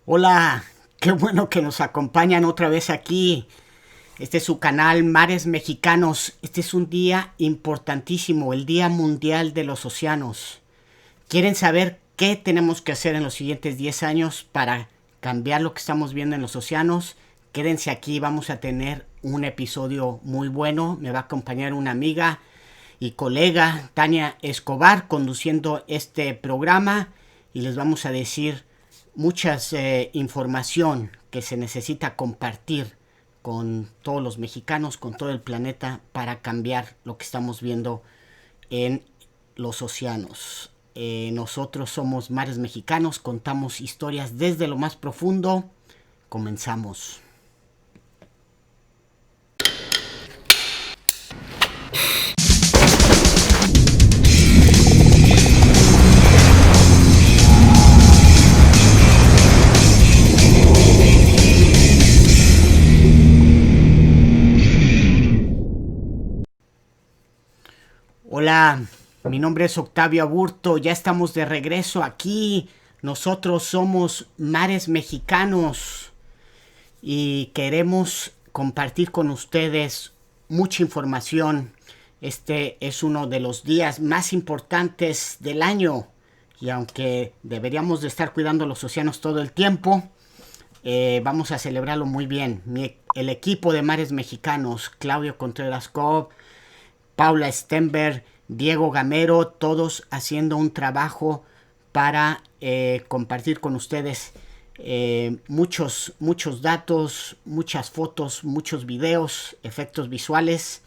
Hola, qué bueno que nos acompañan otra vez aquí. Este es su canal Mares Mexicanos. Este es un día importantísimo, el Día Mundial de los Océanos. ¿Quieren saber qué tenemos que hacer en los siguientes 10 años para cambiar lo que estamos viendo en los océanos? Quédense aquí, vamos a tener un episodio muy bueno. Me va a acompañar una amiga y colega, Tania Escobar, conduciendo este programa y les vamos a decir muchas información que se necesita compartir con todos los mexicanos, con todo el planeta, para cambiar lo que estamos viendo en los océanos. Nosotros somos Mares Mexicanos, contamos historias desde lo más profundo. Comenzamos. Hola, mi nombre es Octavio Aburto, ya estamos de regreso aquí. Nosotros somos Mares Mexicanos y queremos compartir con ustedes mucha información. Este es uno de los días más importantes del año y aunque deberíamos de estar cuidando los océanos todo el tiempo, vamos a celebrarlo muy bien. El equipo de Mares Mexicanos, Claudio Contreras Cobb, Paula Stenberg, Diego Gamero, todos haciendo un trabajo para compartir con ustedes muchos datos, muchas fotos, muchos videos, efectos visuales.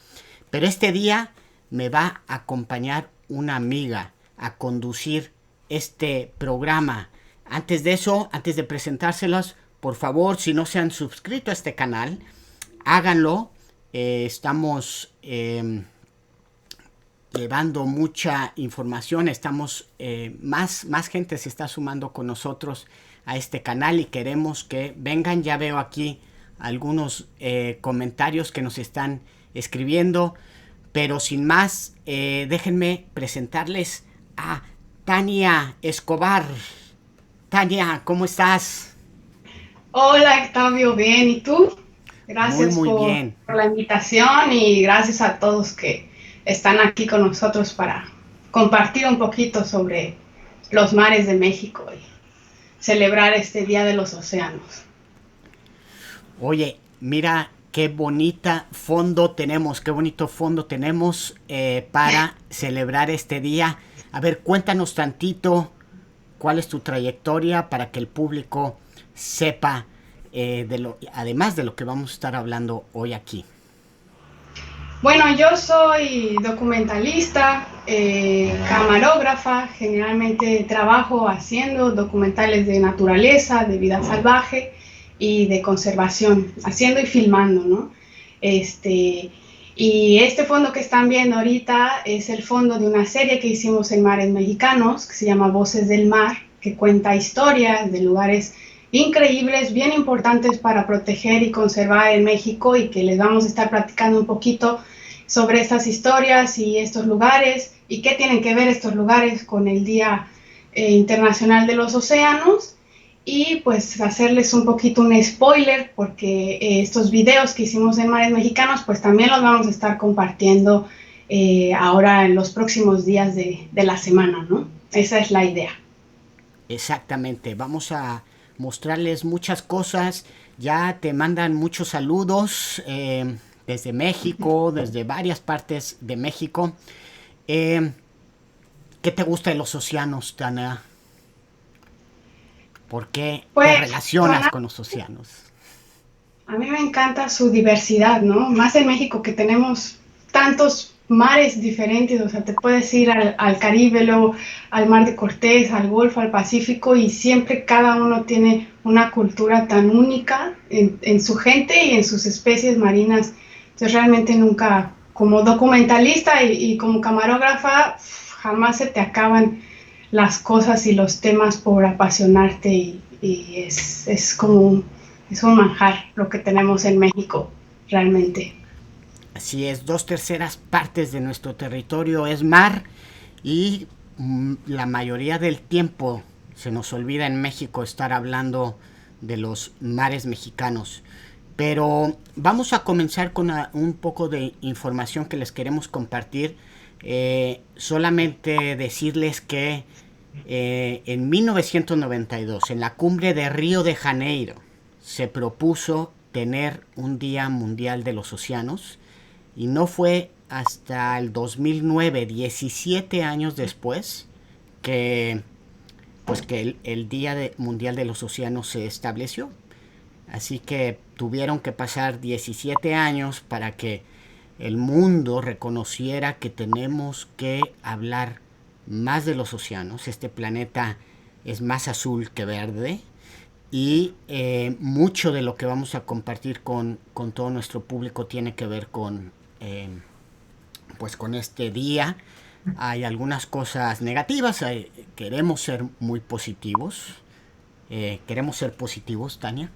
Pero este día me va a acompañar una amiga a conducir este programa. Antes de eso, antes de presentárselos, por favor, si no se han suscrito a este canal, háganlo. Estamos llevando mucha información, estamos más gente se está sumando con nosotros a este canal y queremos que vengan. Ya veo aquí algunos comentarios que nos están escribiendo, pero sin más, déjenme presentarles a Tania Escobar. Tania, ¿cómo estás? Hola Octavio, bien, ¿y tú? Muy, Gracias muy bien. por la invitación y gracias a todos que están aquí con nosotros para compartir un poquito sobre los mares de México y celebrar este Día de los Océanos. Oye, mira qué bonita fondo tenemos, qué bonito fondo tenemos para celebrar este día. A ver, cuéntanos tantito cuál es tu trayectoria para que el público sepa además de lo que vamos a estar hablando hoy aquí. Bueno, yo soy documentalista, camarógrafa, generalmente trabajo haciendo documentales de naturaleza, de vida salvaje y de conservación, haciendo y filmando, ¿no? Este, y este fondo que están viendo ahorita es el fondo de una serie que hicimos en Mares Mexicanos, que se llama Voces del Mar, que cuenta historias de lugares increíbles, bien importantes para proteger y conservar en México y que les vamos a estar platicando un poquito sobre estas historias y estos lugares y qué tienen que ver estos lugares con el Día Internacional de los Océanos y pues hacerles un poquito un spoiler porque estos videos que hicimos en Mares Mexicanos pues también los vamos a estar compartiendo ahora en los próximos días de la semana, ¿no? Esa es la idea. Exactamente, vamos a mostrarles muchas cosas. Ya te mandan muchos saludos desde México, desde varias partes de México. Eh, ¿Qué te gusta de los océanos, Tana? ¿Por qué te Pues relacionas con los océanos? a mí me encanta su diversidad, ¿no? Más en México que tenemos tantos mares diferentes, o sea, te puedes ir al Caribe, luego al Mar de Cortés, al Golfo, al Pacífico, y siempre cada uno tiene una cultura tan única en su gente y en sus especies marinas. Entonces realmente nunca, como documentalista y como camarógrafa, jamás se te acaban las cosas y los temas por apasionarte y es como es un manjar lo que tenemos en México, realmente. Así es, 2/3 de nuestro territorio es mar y la mayoría del tiempo se nos olvida en México estar hablando de los mares mexicanos. Pero vamos a comenzar con un poco de información que les queremos compartir. Solamente decirles que en 1992, en la cumbre de Río de Janeiro, se propuso tener un Día Mundial de los Océanos, y no fue hasta el 2009, 17 años después, que el Día Mundial de los Océanos se estableció. Así que tuvieron que pasar 17 años para que el mundo reconociera que tenemos que hablar más de los océanos. Este planeta es más azul que verde, y mucho de lo que vamos a compartir con todo nuestro público tiene que ver con este día. Hay algunas cosas negativas, queremos ser muy positivos. Queremos ser positivos, Tania.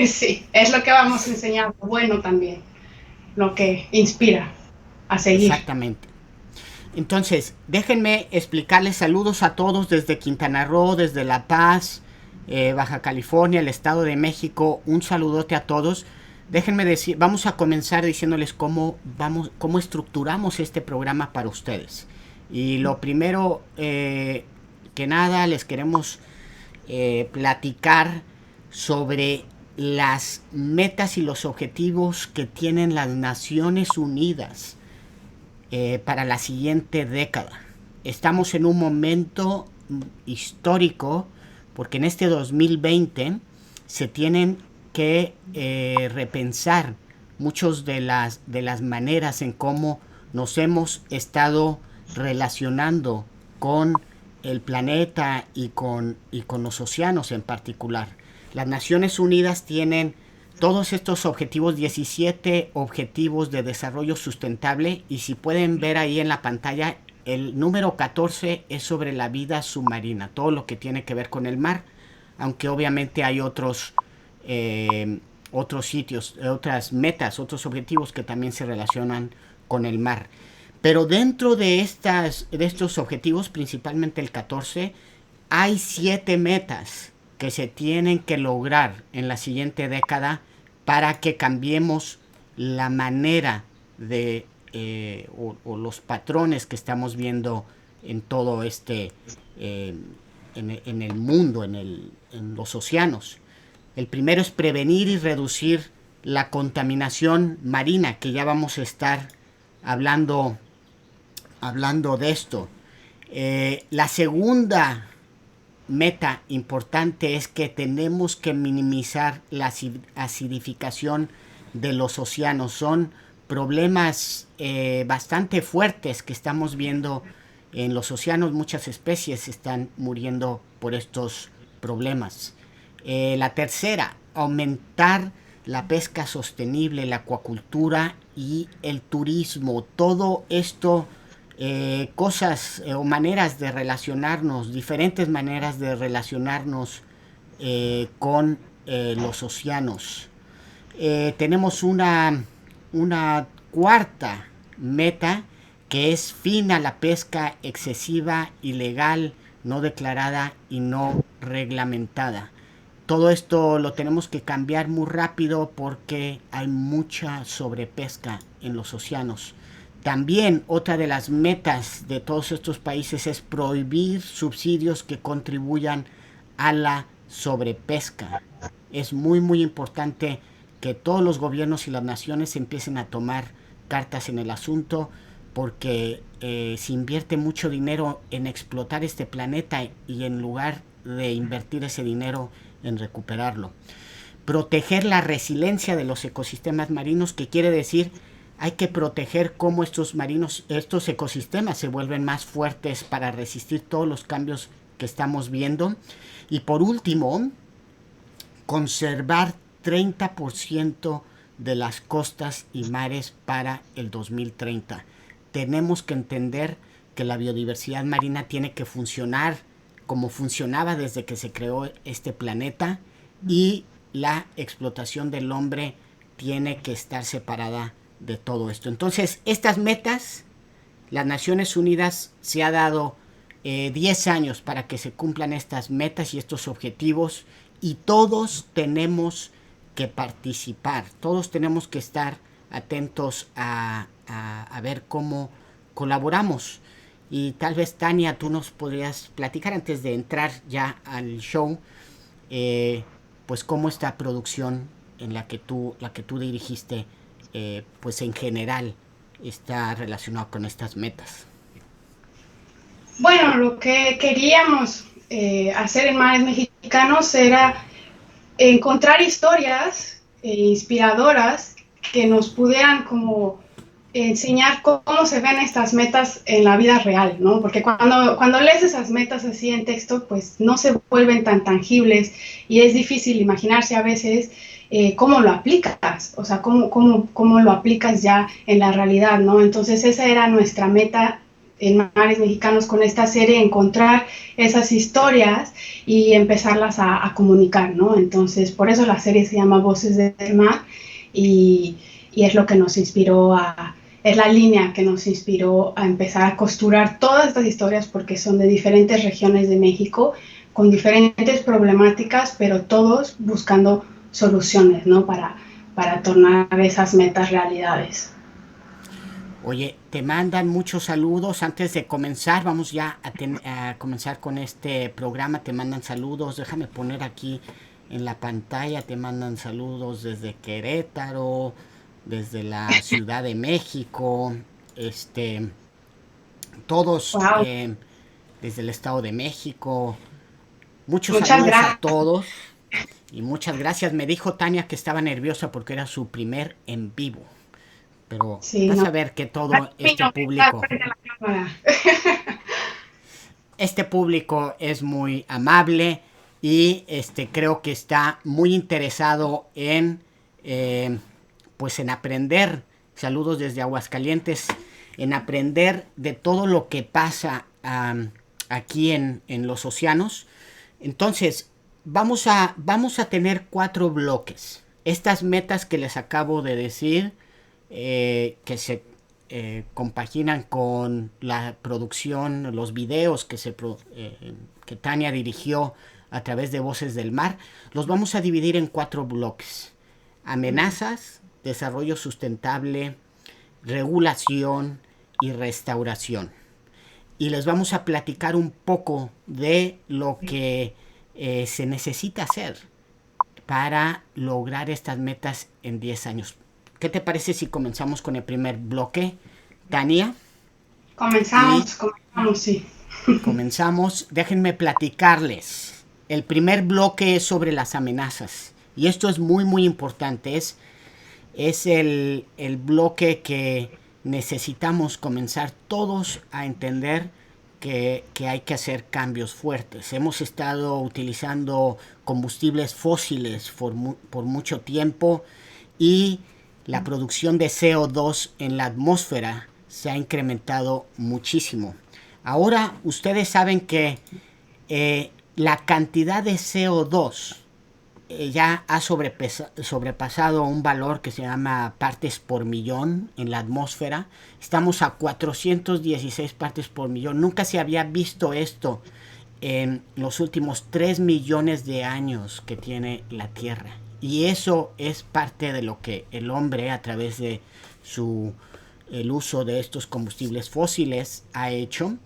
Sí, es lo que vamos a enseñar, bueno también, lo que inspira a seguir. Exactamente. Entonces, déjenme explicarles saludos a todos desde Quintana Roo, desde La Paz, Baja California, el Estado de México. Un saludote a todos. Déjenme decir, vamos a comenzar diciéndoles cómo estructuramos este programa para ustedes. Y lo primero que nada, les queremos platicar sobre las metas y los objetivos que tienen las Naciones Unidas para la siguiente década. Estamos en un momento histórico, porque en este 2020 se tienen que repensar muchas de las maneras en cómo nos hemos estado relacionando con el planeta y con los océanos en particular. Las Naciones Unidas tienen todos estos objetivos, 17 objetivos de desarrollo sustentable, y si pueden ver ahí en la pantalla, el número 14 es sobre la vida submarina, todo lo que tiene que ver con el mar, aunque obviamente hay otros sitios, otras metas, otros objetivos que también se relacionan con el mar. Pero dentro de estos objetivos, principalmente el 14, hay 7 metas que se tienen que lograr en la siguiente década para que cambiemos la manera de o los patrones que estamos viendo en todo en el mundo, en los océanos. El primero es prevenir y reducir la contaminación marina, que ya vamos a estar hablando de esto. La segunda meta importante es que tenemos que minimizar la acidificación de los océanos. Son problemas bastante fuertes que estamos viendo en los océanos. Muchas especies están muriendo por estos problemas. La tercera, aumentar la pesca sostenible, la acuacultura y el turismo. Todo esto, cosas o maneras de relacionarnos, diferentes maneras de relacionarnos con los océanos. Tenemos una cuarta meta, que es fin a la pesca excesiva, ilegal, no declarada y no reglamentada. Todo esto lo tenemos que cambiar muy rápido porque hay mucha sobrepesca en los océanos. También otra de las metas de todos estos países es prohibir subsidios que contribuyan a la sobrepesca. Es muy muy importante que todos los gobiernos y las naciones empiecen a tomar cartas en el asunto, porque se invierte mucho dinero en explotar este planeta y en lugar de invertir ese dinero en recuperarlo. Proteger la resiliencia de los ecosistemas marinos, que quiere decir hay que proteger cómo estos ecosistemas se vuelven más fuertes para resistir todos los cambios que estamos viendo. Y por último, conservar 30% de las costas y mares para el 2030. Tenemos que entender que la biodiversidad marina tiene que funcionar como funcionaba desde que se creó este planeta, y la explotación del hombre tiene que estar separada de todo esto. Entonces, estas metas, las Naciones Unidas se ha dado 10 años para que se cumplan estas metas y estos objetivos, y todos tenemos que participar, todos tenemos que estar atentos a ver cómo colaboramos. Y tal vez, Tania, tú nos podrías platicar antes de entrar ya al show, eh, pues cómo esta producción en la que tú dirigiste, pues en general está relacionada con estas metas. Bueno, lo que queríamos hacer en Mares Mexicanos era encontrar historias inspiradoras que nos pudieran como enseñar cómo se ven estas metas en la vida real, ¿no? Porque cuando lees esas metas así en texto, pues no se vuelven tan tangibles y es difícil imaginarse a veces cómo lo aplicas, o sea, cómo lo aplicas ya en la realidad, ¿no? Entonces esa era nuestra meta en Mares Mexicanos con esta serie, encontrar esas historias y empezarlas a comunicar, ¿no? Entonces por eso la serie se llama Voces del Mar y es lo que nos inspiró es la línea que nos inspiró a empezar a costurar todas estas historias porque son de diferentes regiones de México con diferentes problemáticas, pero todos buscando soluciones, ¿no? Para tornar esas metas realidades. Oye, te mandan muchos saludos. Antes de comenzar, vamos ya a comenzar con este programa. Te mandan saludos. Déjame poner aquí en la pantalla. Te mandan saludos desde Querétaro, desde la Ciudad de México, este, todos Wow. desde el Estado de México. Muchos Muchas saludos a gracias. todos y muchas gracias. Me dijo Tania que estaba nerviosa porque era su primer en vivo. Pero Sí, vas no. a ver que todo Está frente a la cámara. este público es muy amable y creo que está muy interesado en, pues en aprender. Saludos desde Aguascalientes, en aprender de todo lo que pasa aquí en los océanos. Entonces, vamos a tener 4 bloques. Estas metas que les acabo de decir, que se compaginan con la producción, los videos que Tania dirigió a través de Voces del Mar, los vamos a dividir en 4 bloques. Amenazas, desarrollo sustentable, regulación y restauración. Y les vamos a platicar un poco de lo que se necesita hacer para lograr estas metas en 10 años. ¿Qué te parece si comenzamos con el primer bloque, Tania? Y Comenzamos, sí. comenzamos. Déjenme platicarles. El primer bloque es sobre las amenazas. Y esto es muy, muy importante. Es el bloque que necesitamos comenzar todos a entender que hay que hacer cambios fuertes. Hemos estado utilizando combustibles fósiles por mucho tiempo y la producción de CO2 en la atmósfera se ha incrementado muchísimo. Ahora ustedes saben que la cantidad de CO2 ya ha sobrepasado un valor que se llama partes por millón en la atmósfera. Estamos a 416 partes por millón. Nunca se había visto esto en los últimos 3 millones de años que tiene la Tierra. Y eso es parte de lo que el hombre, a través de el uso de estos combustibles fósiles, ha hecho.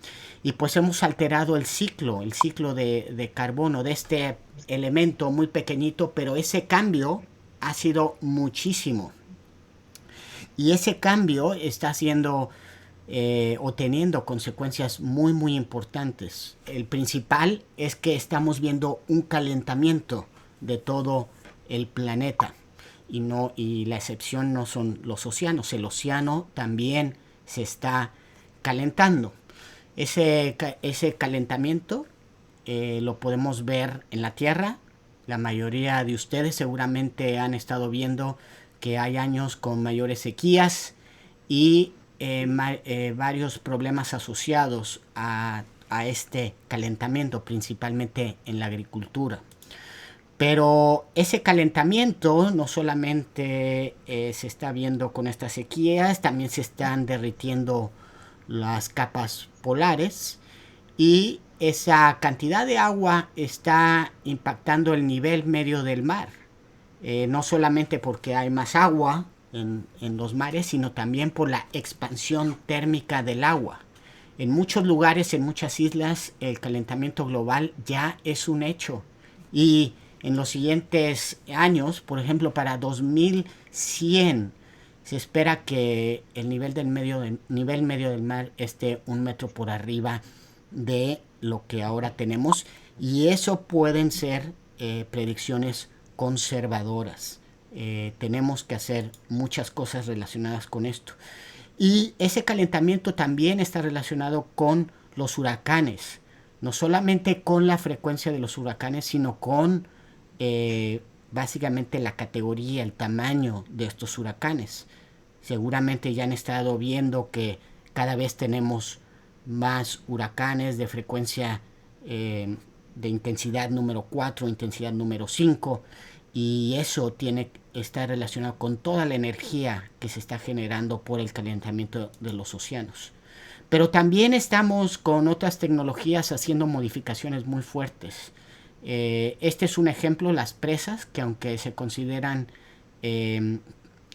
Y pues hemos alterado el ciclo de carbono, de este elemento muy pequeñito, pero ese cambio ha sido muchísimo. Y ese cambio está haciendo o teniendo consecuencias muy, muy importantes. El principal es que estamos viendo un calentamiento de todo el planeta. Y la excepción no son los océanos. El océano también se está calentando. Ese calentamiento lo podemos ver en la Tierra. La mayoría de ustedes seguramente han estado viendo que hay años con mayores sequías y varios problemas asociados a este calentamiento, principalmente en la agricultura. Pero ese calentamiento no solamente se está viendo con estas sequías, también se están derritiendo las capas polares y esa cantidad de agua está impactando el nivel medio del mar. No solamente porque hay más agua en los mares, sino también por la expansión térmica del agua. En muchos lugares, en muchas islas, el calentamiento global ya es un hecho. Y en los siguientes años, por ejemplo, para 2100, se espera que el nivel medio del mar esté 1 metro por arriba de lo que ahora tenemos. Y eso pueden ser predicciones conservadoras. Tenemos que hacer muchas cosas relacionadas con esto. Y ese calentamiento también está relacionado con los huracanes. No solamente con la frecuencia de los huracanes, sino con básicamente la categoría, el tamaño de estos huracanes. Seguramente ya han estado viendo que cada vez tenemos más huracanes de frecuencia de intensidad número 4, intensidad número 5, y eso está relacionado con toda la energía que se está generando por el calentamiento de los océanos. Pero también estamos con otras tecnologías haciendo modificaciones muy fuertes. Este es un ejemplo, las presas, que aunque se consideran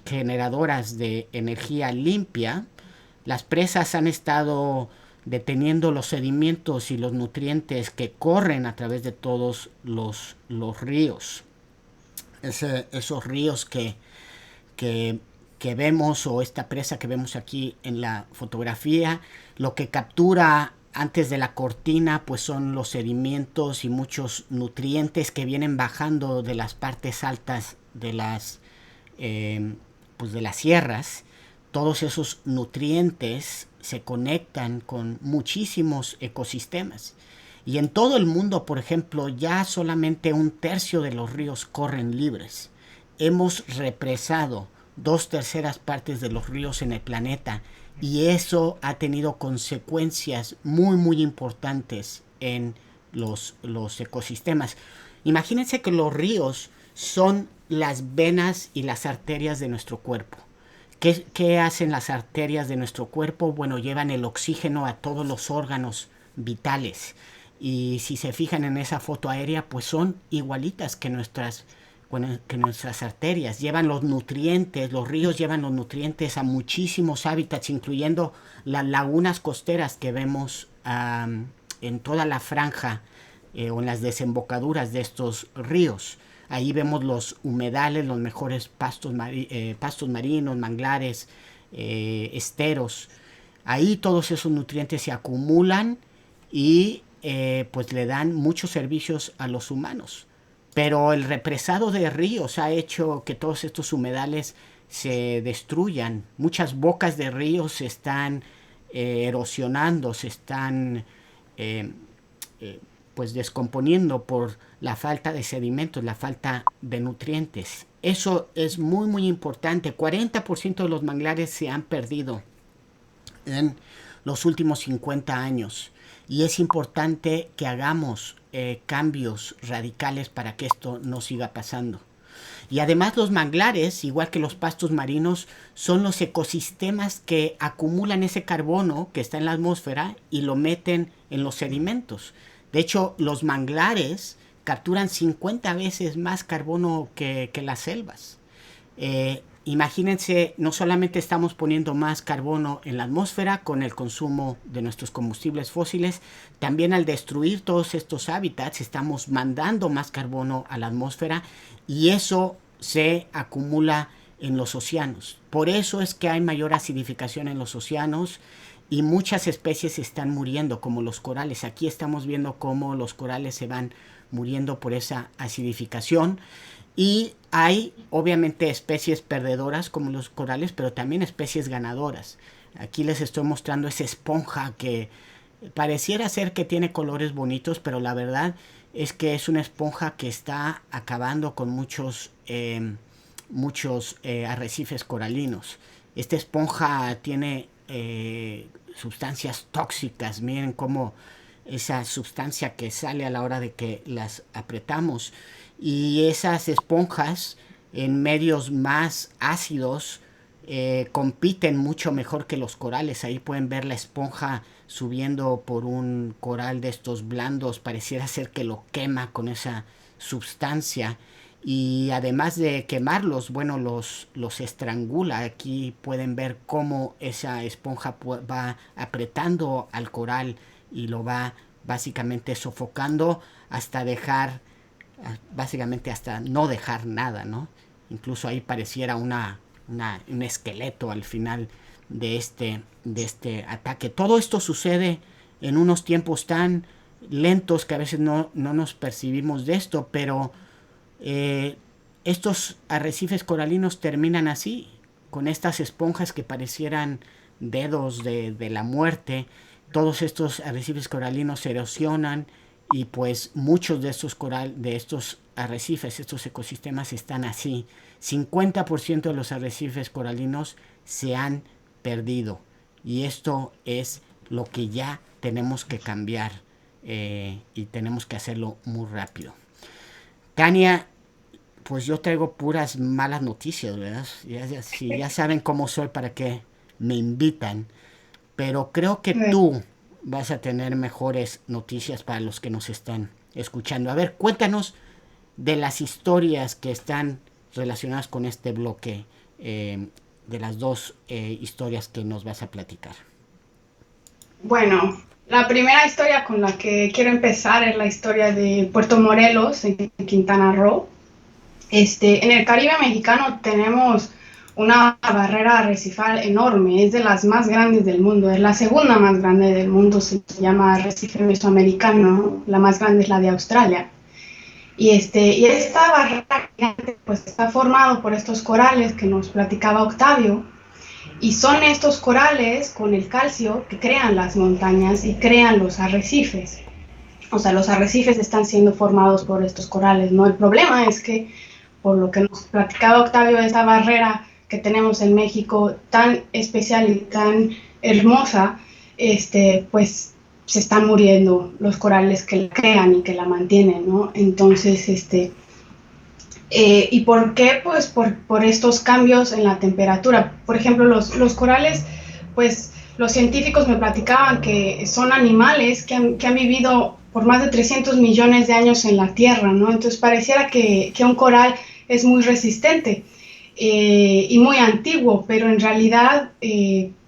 generadoras de energía limpia, las presas han estado deteniendo los sedimentos y los nutrientes que corren a través de todos los ríos. Esos ríos que vemos, o esta presa que vemos aquí en la fotografía, lo que captura antes de la cortina pues son los sedimentos y muchos nutrientes que vienen bajando de las partes altas de las sierras. Todos esos nutrientes se conectan con muchísimos ecosistemas. Y en todo el mundo, por ejemplo, ya solamente 1/3 de los ríos corren libres. Hemos represado 2/3 partes de los ríos en el planeta, y eso ha tenido consecuencias muy muy importantes en los ecosistemas. Imagínense que los ríos son las venas y las arterias de nuestro cuerpo. ¿Qué hacen las arterias de nuestro cuerpo? Bueno, llevan el oxígeno a todos los órganos vitales. Y si se fijan en esa foto aérea, pues son igualitas que nuestras arterias. Llevan los nutrientes, los ríos llevan los nutrientes a muchísimos hábitats, incluyendo las lagunas costeras que vemos en toda la franja o en las desembocaduras de estos ríos. Ahí vemos los humedales, los mejores pastos marinos, manglares, esteros. Ahí todos esos nutrientes se acumulan y pues le dan muchos servicios a los humanos. Pero el represado de ríos ha hecho que todos estos humedales se destruyan. Muchas bocas de ríos se están erosionando, se están pues descomponiendo por la falta de sedimentos, la falta de nutrientes. Eso es muy muy importante. 40% de los manglares se han perdido en los últimos 50 años. Y es importante que hagamos cambios radicales para que esto no siga pasando. Y además los manglares, igual que los pastos marinos, son los ecosistemas que acumulan ese carbono que está en la atmósfera y lo meten en los sedimentos. De hecho, los manglares capturan 50 veces más carbono que las selvas. Imagínense, no solamente estamos poniendo más carbono en la atmósfera con el consumo de nuestros combustibles fósiles, también al destruir todos estos hábitats estamos mandando más carbono a la atmósfera, y eso se acumula en los océanos. Por eso es que hay mayor acidificación en los océanos y muchas especies están muriendo, como los corales. Aquí estamos viendo cómo los corales se van muriendo por esa acidificación. Y hay obviamente especies perdedoras como los corales, pero también especies ganadoras. Aquí les estoy mostrando esa esponja que pareciera ser que tiene colores bonitos, pero la verdad es que es una esponja que está acabando con muchos arrecifes coralinos. Esta esponja tiene sustancias tóxicas. Miren cómo esa sustancia que sale a la hora de que las apretamos. Y esas esponjas en medios más ácidos compiten mucho mejor que los corales. Ahí pueden ver la esponja subiendo por un coral de estos blandos, pareciera ser que lo quema con esa sustancia y además de quemarlos, bueno, los estrangula. Aquí pueden ver cómo esa esponja va apretando al coral y lo va básicamente sofocando hasta dejar, básicamente hasta no dejar nada, ¿no? Incluso ahí pareciera un esqueleto al final de este ataque. Todo esto sucede en unos tiempos tan lentos que a veces no nos percibimos de esto, pero estos arrecifes coralinos terminan así, con estas esponjas que parecieran dedos de la muerte. Todos estos arrecifes coralinos se erosionan y pues muchos de estos arrecifes, estos ecosistemas están así. 50% de los arrecifes coralinos se han perdido y esto es lo que ya tenemos que cambiar y tenemos que hacerlo muy rápido. Tania, pues yo traigo puras malas noticias, ¿verdad? Ya saben cómo soy, para qué me invitan, pero creo que tú vas a tener mejores noticias para los que nos están escuchando. A ver, cuéntanos de las historias que están relacionadas con este bloque, de las dos historias que nos vas a platicar. Bueno, la primera historia con la que quiero empezar es la historia de Puerto Morelos, en Quintana Roo. En el Caribe mexicano tenemos una barrera arrecifal enorme, es de las más grandes del mundo, es la segunda más grande del mundo, se llama arrecife mesoamericano, la más grande es la de Australia. Y esta barrera gigante pues está formado por estos corales que nos platicaba Octavio, y son estos corales con el calcio que crean las montañas y crean los arrecifes. O sea, los arrecifes están siendo formados por estos corales, ¿no? El problema es que, por lo que nos platicaba Octavio, esta barrera que tenemos en México tan especial y tan hermosa, pues se están muriendo los corales que la crean y que la mantienen, ¿no? Entonces, ¿y por qué? Pues por estos cambios en la temperatura. Por ejemplo, los corales, pues los científicos me platicaban que son animales que han vivido por más de 300 millones de años en la Tierra, ¿no? Entonces pareciera que un coral es muy resistente y muy antiguo, pero en realidad,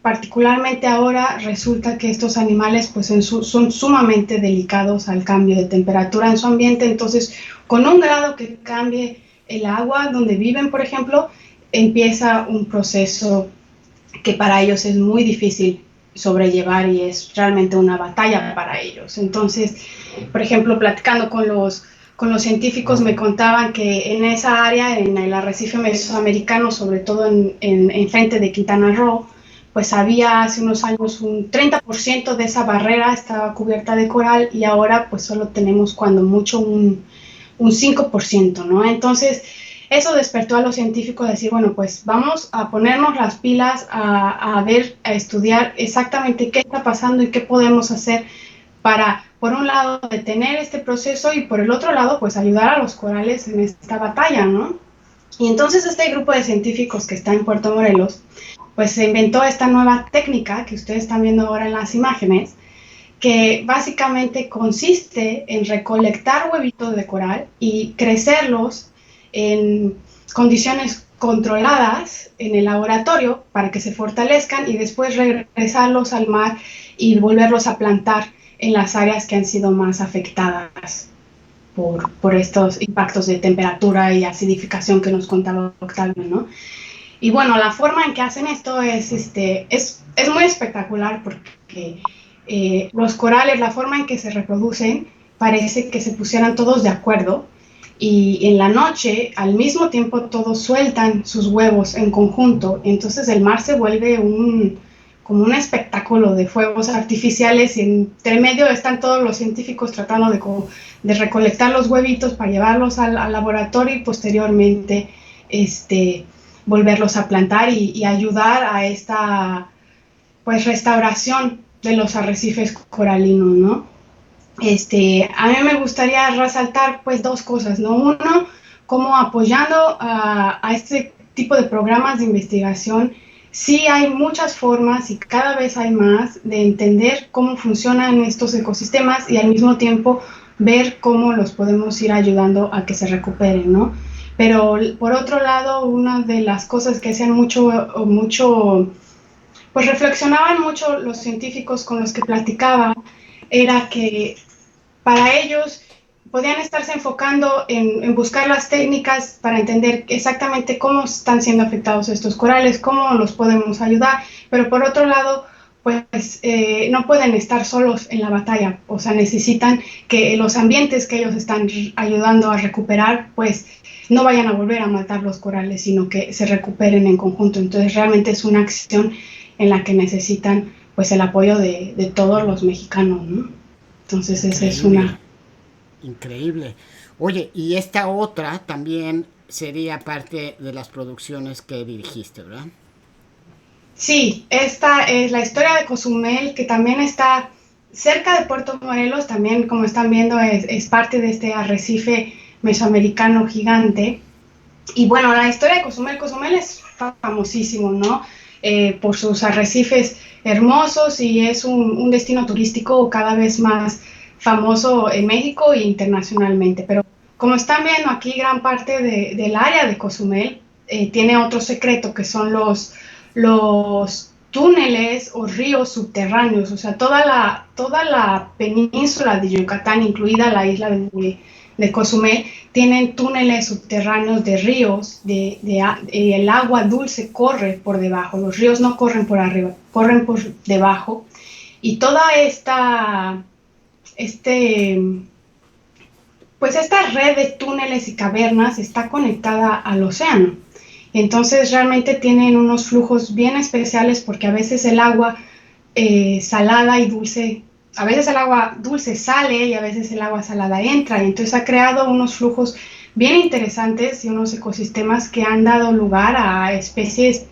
particularmente ahora, resulta que estos animales pues son sumamente delicados al cambio de temperatura en su ambiente. Entonces, con un grado que cambie el agua donde viven, por ejemplo, empieza un proceso que para ellos es muy difícil sobrellevar y es realmente una batalla para ellos. Entonces, por ejemplo, platicando con los científicos, me contaban que en esa área, en el arrecife mesoamericano, sobre todo en frente de Quintana Roo, pues había hace unos años un 30% de esa barrera estaba cubierta de coral y ahora pues solo tenemos cuando mucho un 5%, ¿no? Entonces, eso despertó a los científicos a decir, bueno, pues vamos a ponernos las pilas, a estudiar exactamente qué está pasando y qué podemos hacer para, por un lado, detener este proceso y por el otro lado, pues ayudar a los corales en esta batalla, ¿no? Y entonces este grupo de científicos que está en Puerto Morelos, pues se inventó esta nueva técnica que ustedes están viendo ahora en las imágenes, que básicamente consiste en recolectar huevitos de coral y crecerlos en condiciones controladas en el laboratorio para que se fortalezcan y después regresarlos al mar y volverlos a plantar en las áreas que han sido más afectadas por estos impactos de temperatura y acidificación que nos contaba Octavio, ¿no? Y bueno, la forma en que hacen esto es muy espectacular porque los corales, la forma en que se reproducen, parece que se pusieran todos de acuerdo y en la noche, al mismo tiempo, todos sueltan sus huevos en conjunto. Entonces el mar se vuelve como un espectáculo de fuegos artificiales y entre medio están todos los científicos tratando de recolectar los huevitos para llevarlos al laboratorio y posteriormente volverlos a plantar y ayudar a esta pues restauración de los arrecifes coralinos, ¿no? A mí me gustaría resaltar pues dos cosas, ¿no? Uno, cómo apoyando a este tipo de programas de investigación sí hay muchas formas y cada vez hay más de entender cómo funcionan estos ecosistemas y al mismo tiempo ver cómo los podemos ir ayudando a que se recuperen, ¿no? Pero por otro lado, una de las cosas que hacían mucho, pues reflexionaban mucho los científicos con los que platicaba, era que para ellos podían estarse enfocando en buscar las técnicas para entender exactamente cómo están siendo afectados estos corales, cómo los podemos ayudar, pero por otro lado, pues no pueden estar solos en la batalla, o sea, necesitan que los ambientes que ellos están ayudando a recuperar, pues no vayan a volver a matar los corales, sino que se recuperen en conjunto. Entonces realmente es una acción en la que necesitan pues el apoyo de todos los mexicanos, ¿no? Entonces esa es Increíble, una. increíble. Oye, y esta otra también sería parte de las producciones que dirigiste, ¿verdad? Sí, esta es la historia de Cozumel, que también está cerca de Puerto Morelos, también como están viendo es parte de este arrecife mesoamericano gigante. Y bueno, la historia de Cozumel, Cozumel es famosísimo, ¿no? Por sus arrecifes hermosos y es un destino turístico cada vez más famoso en México e internacionalmente. Pero como están viendo aquí, gran parte del área de Cozumel tiene otro secreto que son los túneles o ríos subterráneos, o sea, toda la península de Yucatán, incluida la isla de Cozumel, tienen túneles subterráneos de ríos, el agua dulce corre por debajo, los ríos no corren por arriba, corren por debajo, y toda este, esta red de túneles y cavernas está conectada al océano. Entonces realmente tienen unos flujos bien especiales porque a veces el agua salada y dulce, a veces el agua dulce sale y a veces el agua salada entra. Y entonces ha creado unos flujos bien interesantes y unos ecosistemas que han dado lugar a especies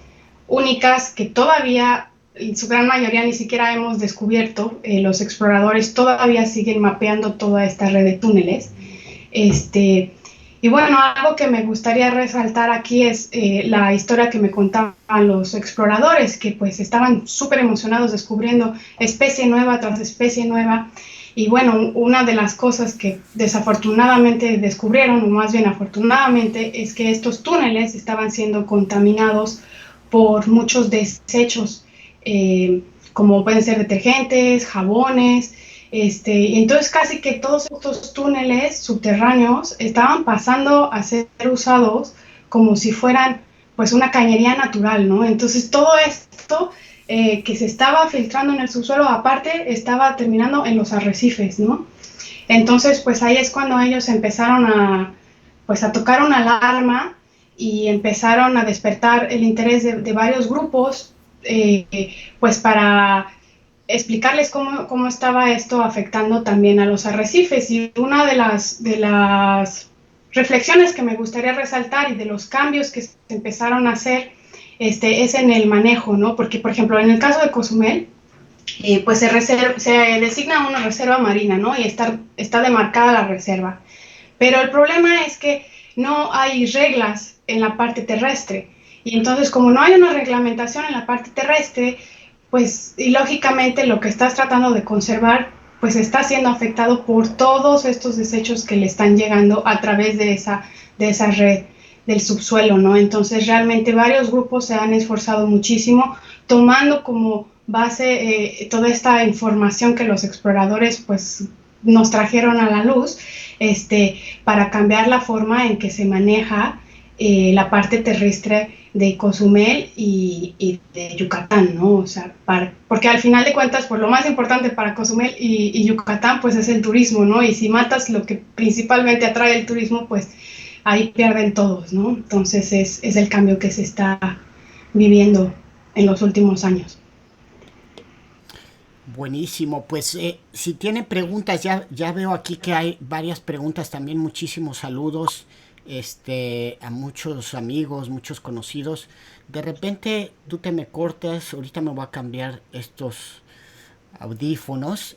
únicas que todavía, en su gran mayoría, ni siquiera hemos descubierto. Los exploradores todavía siguen mapeando toda esta red de túneles. Este, y bueno, algo que me gustaría resaltar aquí es la historia que me contaban los exploradores, que pues estaban súper emocionados descubriendo especie nueva tras especie nueva. Y bueno, una de las cosas que desafortunadamente descubrieron, o más bien afortunadamente, es que estos túneles estaban siendo contaminados por muchos desechos, como pueden ser detergentes, jabones, y entonces casi que todos estos túneles subterráneos estaban pasando a ser usados como si fueran pues una cañería natural, ¿no? Entonces todo esto que se estaba filtrando en el subsuelo, aparte estaba terminando en los arrecifes, ¿no? Entonces pues ahí es cuando ellos empezaron a tocar una alarma y empezaron a despertar el interés de varios grupos, pues para explicarles cómo estaba esto afectando también a los arrecifes. Y una de las reflexiones que me gustaría resaltar y de los cambios que se empezaron a hacer es en el manejo, ¿no? Porque, por ejemplo, en el caso de Cozumel, pues se designa una reserva marina, ¿no? Y está demarcada la reserva. Pero el problema es que no hay reglas en la parte terrestre. Y entonces, como no hay una reglamentación en la parte terrestre, pues, y lógicamente lo que estás tratando de conservar, pues está siendo afectado por todos estos desechos que le están llegando a través de esa red del subsuelo, ¿no? Entonces, realmente varios grupos se han esforzado muchísimo tomando como base toda esta información que los exploradores, pues, nos trajeron a la luz, para cambiar la forma en que se maneja la parte terrestre de Cozumel y de Yucatán, ¿no? O sea, porque al final de cuentas, pues lo más importante para Cozumel y Yucatán, pues es el turismo, ¿no? Y si matas lo que principalmente atrae el turismo, pues ahí pierden todos, ¿no? Entonces es el cambio que se está viviendo en los últimos años. Buenísimo, pues si tiene preguntas, ya veo aquí que hay varias preguntas, también muchísimos saludos a muchos amigos, muchos conocidos. De repente tú te me cortas, ahorita me voy a cambiar estos audífonos,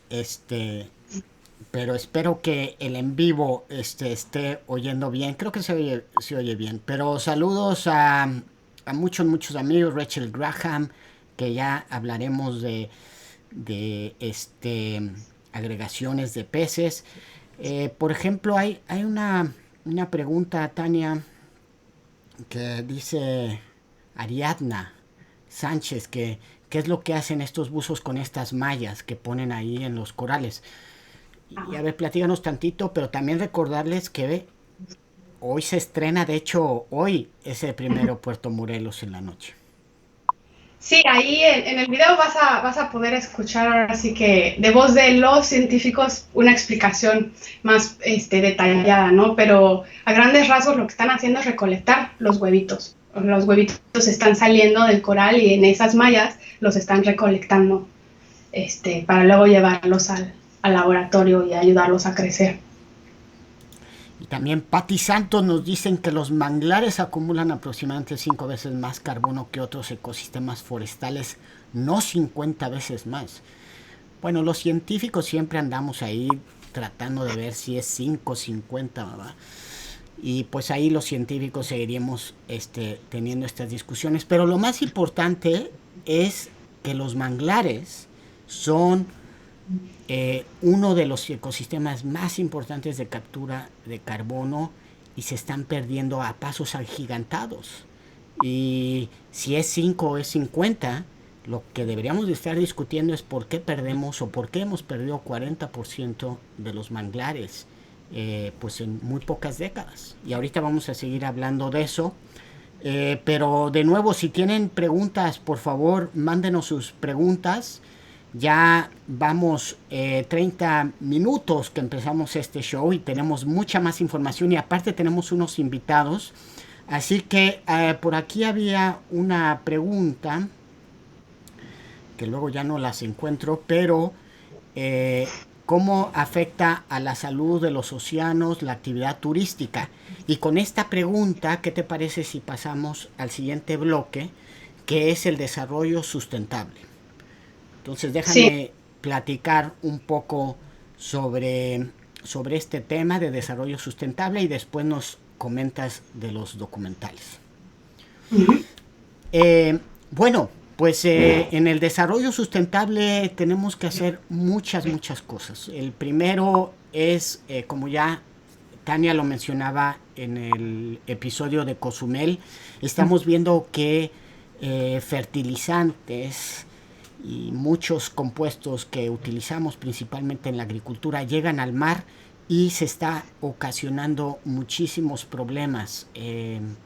pero espero que el en vivo esté oyendo bien. Creo que se oye bien. Pero saludos a a muchos amigos, Rachel Graham, que ya hablaremos de agregaciones de peces. Por ejemplo, hay una pregunta, Tania, que dice Ariadna Sánchez, que qué es lo que hacen estos buzos con estas mallas que ponen ahí en los corales. Y a ver, platíganos tantito, pero también recordarles que hoy se estrena, de hecho, hoy es el primero Puerto Morelos en la noche. Sí, ahí en el video vas a poder escuchar ahora sí que de voz de los científicos una explicación más detallada, ¿no? Pero a grandes rasgos lo que están haciendo es recolectar los huevitos. Los huevitos están saliendo del coral y en esas mallas los están recolectando para luego llevarlos al laboratorio y ayudarlos a crecer. Y también Patti Santos nos dicen que los manglares acumulan aproximadamente 5 veces más carbono que otros ecosistemas forestales, no 50 veces más. Bueno, los científicos siempre andamos ahí tratando de ver si es 5 o 50, ¿verdad? Y pues ahí los científicos seguiríamos teniendo estas discusiones. Pero lo más importante es que los manglares son uno de los ecosistemas más importantes de captura de carbono y se están perdiendo a pasos agigantados. Y si es 5 o es 50, lo que deberíamos de estar discutiendo es por qué perdemos o por qué hemos perdido 40% de los manglares pues en muy pocas décadas. Y ahorita vamos a seguir hablando de eso. Pero de nuevo, si tienen preguntas, por favor, mándenos sus preguntas. Ya vamos 30 minutos que empezamos este show y tenemos mucha más información y aparte tenemos unos invitados. Así que por aquí había una pregunta que luego ya no las encuentro, pero ¿cómo afecta a la salud de los océanos la actividad turística? Y con esta pregunta, ¿qué te parece si pasamos al siguiente bloque, que es el desarrollo sustentable? Entonces déjame platicar un poco sobre este tema de desarrollo sustentable y después nos comentas de los documentales. Bueno, pues en el desarrollo sustentable tenemos que hacer muchas cosas. El primero es, como ya Tania lo mencionaba en el episodio de Cozumel, estamos viendo que fertilizantes y muchos compuestos que utilizamos principalmente en la agricultura llegan al mar y se está ocasionando muchísimos problemas en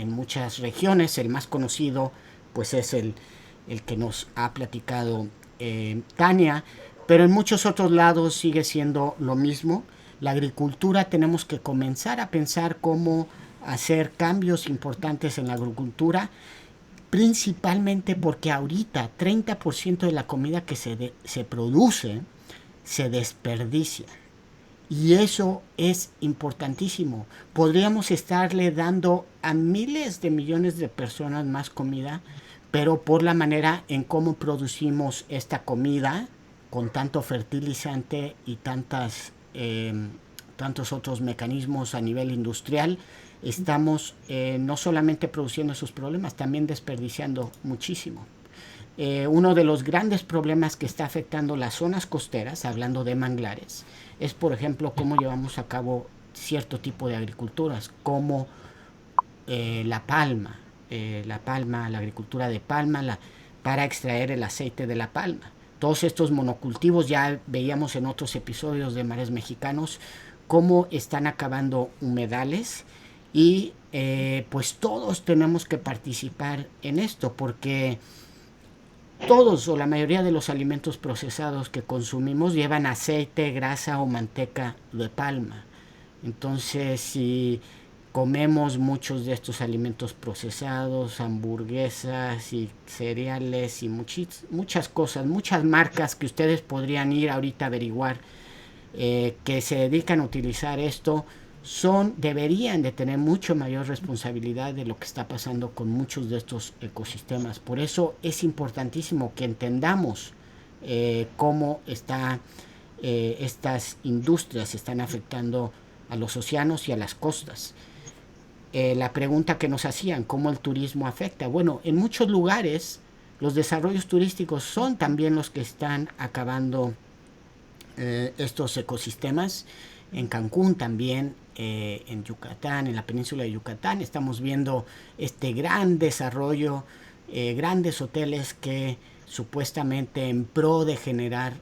muchas regiones. El más conocido pues es el que nos ha platicado Tania, pero en muchos otros lados sigue siendo lo mismo. La agricultura tenemos que comenzar a pensar cómo hacer cambios importantes en la agricultura, principalmente porque ahorita 30% de la comida que se produce se desperdicia. Y eso es importantísimo. Podríamos estarle dando a miles de millones de personas más comida, pero por la manera en cómo producimos esta comida, con tanto fertilizante y tantos otros mecanismos a nivel industrial, estamos no solamente produciendo esos problemas, también desperdiciando muchísimo. Uno de los grandes problemas que está afectando las zonas costeras, hablando de manglares, es por ejemplo cómo llevamos a cabo cierto tipo de agriculturas, como la palma, la agricultura de palma, para extraer el aceite de la palma. Todos estos monocultivos, ya veíamos en otros episodios de Mares Mexicanos, cómo están acabando humedales y pues todos tenemos que participar en esto, porque todos o la mayoría de los alimentos procesados que consumimos llevan aceite, grasa o manteca de palma. Entonces, si comemos muchos de estos alimentos procesados, hamburguesas y cereales y muchas cosas, muchas marcas que ustedes podrían ir ahorita a averiguar que se dedican a utilizar esto, deberían de tener mucho mayor responsabilidad de lo que está pasando con muchos de estos ecosistemas. Por eso es importantísimo que entendamos cómo estas industrias están afectando a los océanos y a las costas. la pregunta que nos hacían, ¿cómo el turismo afecta? Bueno, en muchos lugares los desarrollos turísticos son también los que están acabando estos ecosistemas. En Cancún también, en Yucatán, en la península de Yucatán, estamos viendo este gran desarrollo, grandes hoteles que supuestamente en pro de generar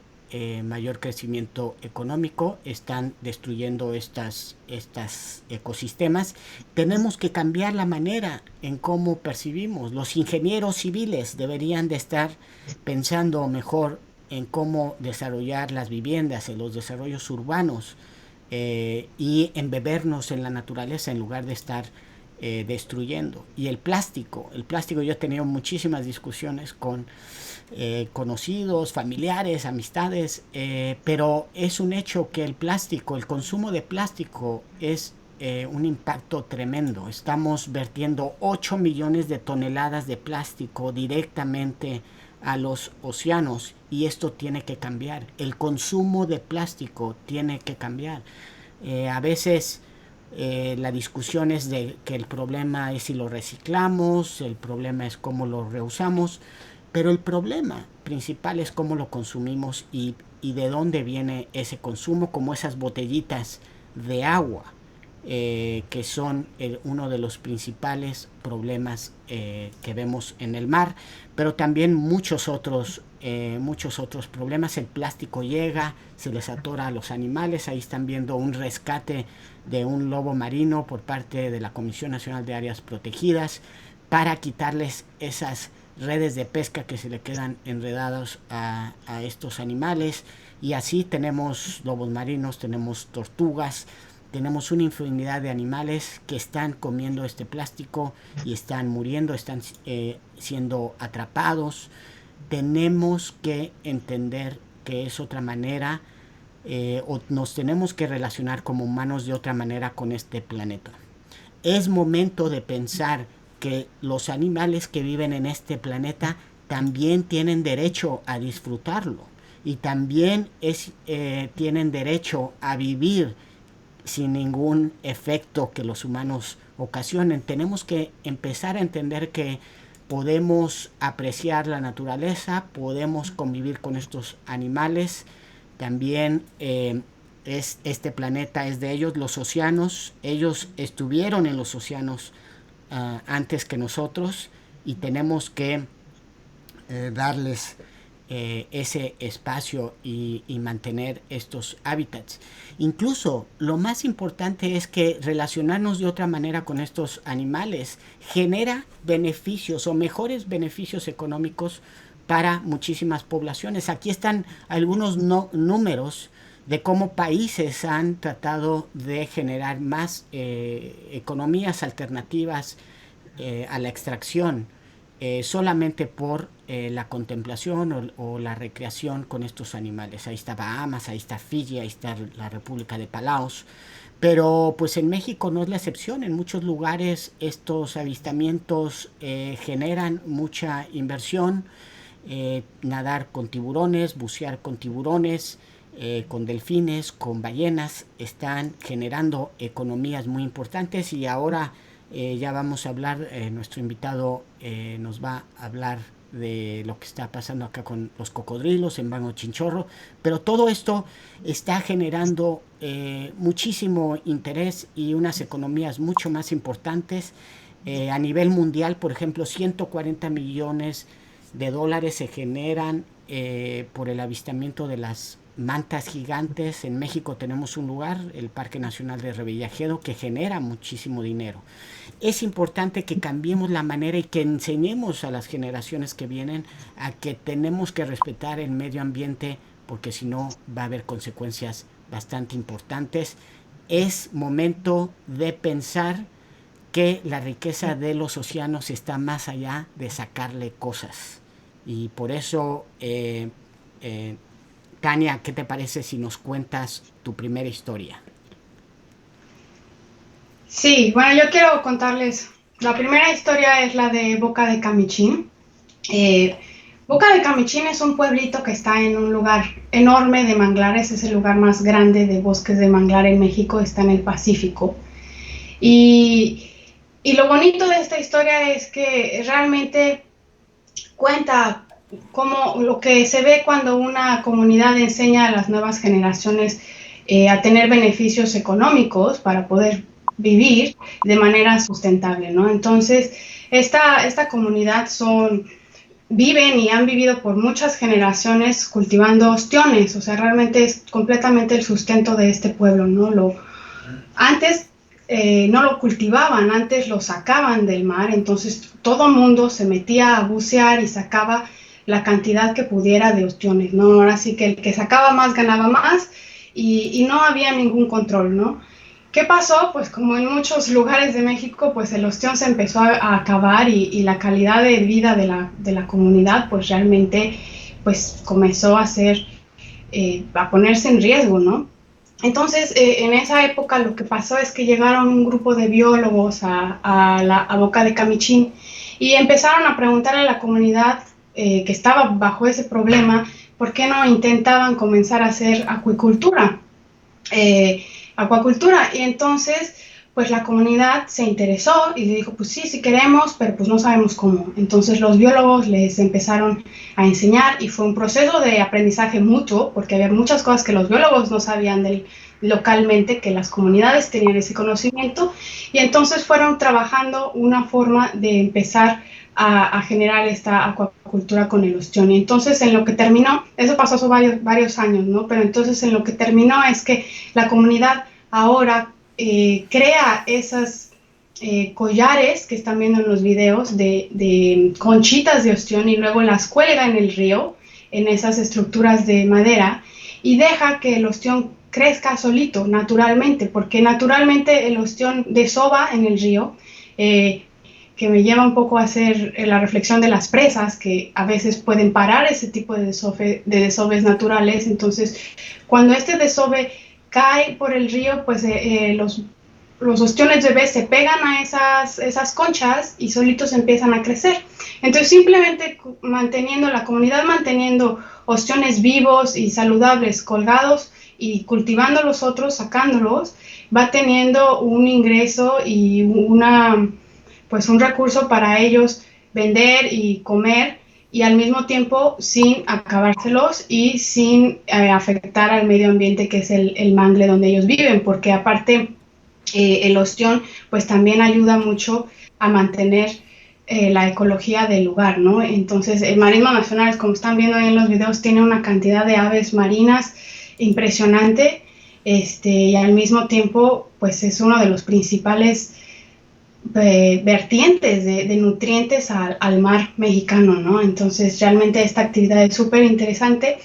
mayor crecimiento económico están destruyendo estas ecosistemas. Tenemos que cambiar la manera en cómo percibimos. Los ingenieros civiles deberían de estar pensando mejor en cómo desarrollar las viviendas, en los desarrollos urbanos, y embebernos en la naturaleza en lugar de estar destruyendo. Y el plástico, yo he tenido muchísimas discusiones con conocidos, familiares, amistades, pero es un hecho que el consumo de plástico es un impacto tremendo. Estamos vertiendo 8 millones de toneladas de plástico directamente a los océanos y esto tiene que cambiar. El consumo de plástico tiene que cambiar. A veces la discusión es de que el problema es si lo reciclamos, el problema es cómo lo reusamos, pero el problema principal es cómo lo consumimos y de dónde viene ese consumo, como esas botellitas de agua, que son uno de los principales problemas que vemos en el mar, pero también muchos otros problemas. El plástico llega, se les atora a los animales. Ahí están viendo un rescate de un lobo marino por parte de la Comisión Nacional de Áreas Protegidas para quitarles esas redes de pesca que se le quedan enredados a estos animales. Y así tenemos lobos marinos, tenemos tortugas, tenemos una infinidad de animales que están comiendo este plástico y están muriendo, están siendo atrapados. Tenemos que entender que es otra manera, o nos tenemos que relacionar como humanos de otra manera con este planeta. Es momento de pensar que los animales que viven en este planeta también tienen derecho a disfrutarlo y también tienen derecho a vivir sin ningún efecto que los humanos ocasionen. Tenemos que empezar a entender que podemos apreciar la naturaleza, podemos convivir con estos animales. También este planeta es de ellos, los océanos. Ellos estuvieron en los océanos antes que nosotros y tenemos que darles ese espacio y mantener estos hábitats. Incluso lo más importante es que relacionarnos de otra manera con estos animales genera beneficios o mejores beneficios económicos para muchísimas poblaciones. Aquí están algunos números de cómo países han tratado de generar más economías alternativas a la extracción, solamente por la contemplación o la recreación con estos animales. Ahí está Bahamas, ahí está Fiji, ahí está la República de Palaos. Pero pues en México no es la excepción. En muchos lugares estos avistamientos generan mucha inversión. Nadar con tiburones, bucear con tiburones, con delfines, con ballenas, están generando economías muy importantes. Y ahora ya vamos a hablar, nuestro invitado nos va a hablar de lo que está pasando acá con los cocodrilos en Banco Chinchorro, pero todo esto está generando muchísimo interés y unas economías mucho más importantes. A nivel mundial, por ejemplo, 140 millones de dólares se generan por el avistamiento de las mantas gigantes. En México tenemos un lugar, el Parque Nacional de Revillagigedo, que genera muchísimo dinero. Es importante que cambiemos la manera y que enseñemos a las generaciones que vienen a que tenemos que respetar el medio ambiente, porque si no va a haber consecuencias bastante importantes. Es momento de pensar que la riqueza de los océanos está más allá de sacarle cosas. Y por eso, Tania, ¿qué te parece si nos cuentas tu primera historia? Sí, bueno, yo quiero contarles, la primera historia es la de Boca de Camichín. Boca de Camichín es un pueblito que está en un lugar enorme de manglares, es el lugar más grande de bosques de manglar en México, está en el Pacífico. Y Y lo bonito de esta historia es que realmente cuenta como lo que se ve cuando una comunidad enseña a las nuevas generaciones a tener beneficios económicos para poder vivir de manera sustentable, ¿no? Entonces, esta comunidad viven y han vivido por muchas generaciones cultivando ostiones, o sea, realmente es completamente el sustento de este pueblo, ¿no? Antes no lo cultivaban, antes lo sacaban del mar, entonces todo el mundo se metía a bucear y sacaba la cantidad que pudiera de ostiones, ¿no? Ahora sí que el que sacaba más ganaba más y no había ningún control, ¿no? ¿Qué pasó? Pues como en muchos lugares de México, pues el ostión se empezó a acabar y la calidad de vida de la comunidad, pues realmente pues comenzó a ponerse en riesgo, ¿no? Entonces, en esa época lo que pasó es que llegaron un grupo de biólogos a Boca de Camichín y empezaron a preguntarle a la comunidad que estaba bajo ese problema, ¿por qué no intentaban comenzar a hacer acuicultura? Acuacultura. Y entonces, pues la comunidad se interesó y le dijo, pues sí, sí queremos, pero pues no sabemos cómo. Entonces los biólogos les empezaron a enseñar y fue un proceso de aprendizaje mutuo, porque había muchas cosas que los biólogos no sabían localmente, que las comunidades tenían ese conocimiento, y entonces fueron trabajando una forma de empezar a generar esta acuacultura con el ostión. Y entonces en lo que terminó, eso pasó hace varios años, ¿no? Pero entonces en lo que terminó es que la comunidad ahora crea esas collares que están viendo en los videos de conchitas de ostión y luego las cuelga en el río, en esas estructuras de madera, y deja que el ostión crezca solito, naturalmente, porque naturalmente el ostión desova en el río, que me lleva un poco a hacer la reflexión de las presas, que a veces pueden parar ese tipo de desoves naturales. Entonces, cuando este desove cae por el río, pues los ostiones bebés se pegan a esas conchas y solitos empiezan a crecer. Entonces, simplemente la comunidad manteniendo ostiones vivos y saludables colgados y cultivando los otros, sacándolos, va teniendo un ingreso y pues un recurso para ellos vender y comer, y al mismo tiempo sin acabárselos y sin afectar al medio ambiente, que es el mangle donde ellos viven, porque aparte el ostión pues también ayuda mucho a mantener la ecología del lugar, ¿no? Entonces el Marismas Nacionales, como están viendo ahí en los videos, tiene una cantidad de aves marinas impresionante, y al mismo tiempo pues es uno de los principales vertientes de nutrientes al mar mexicano, ¿no? Entonces realmente esta actividad es súper interesante.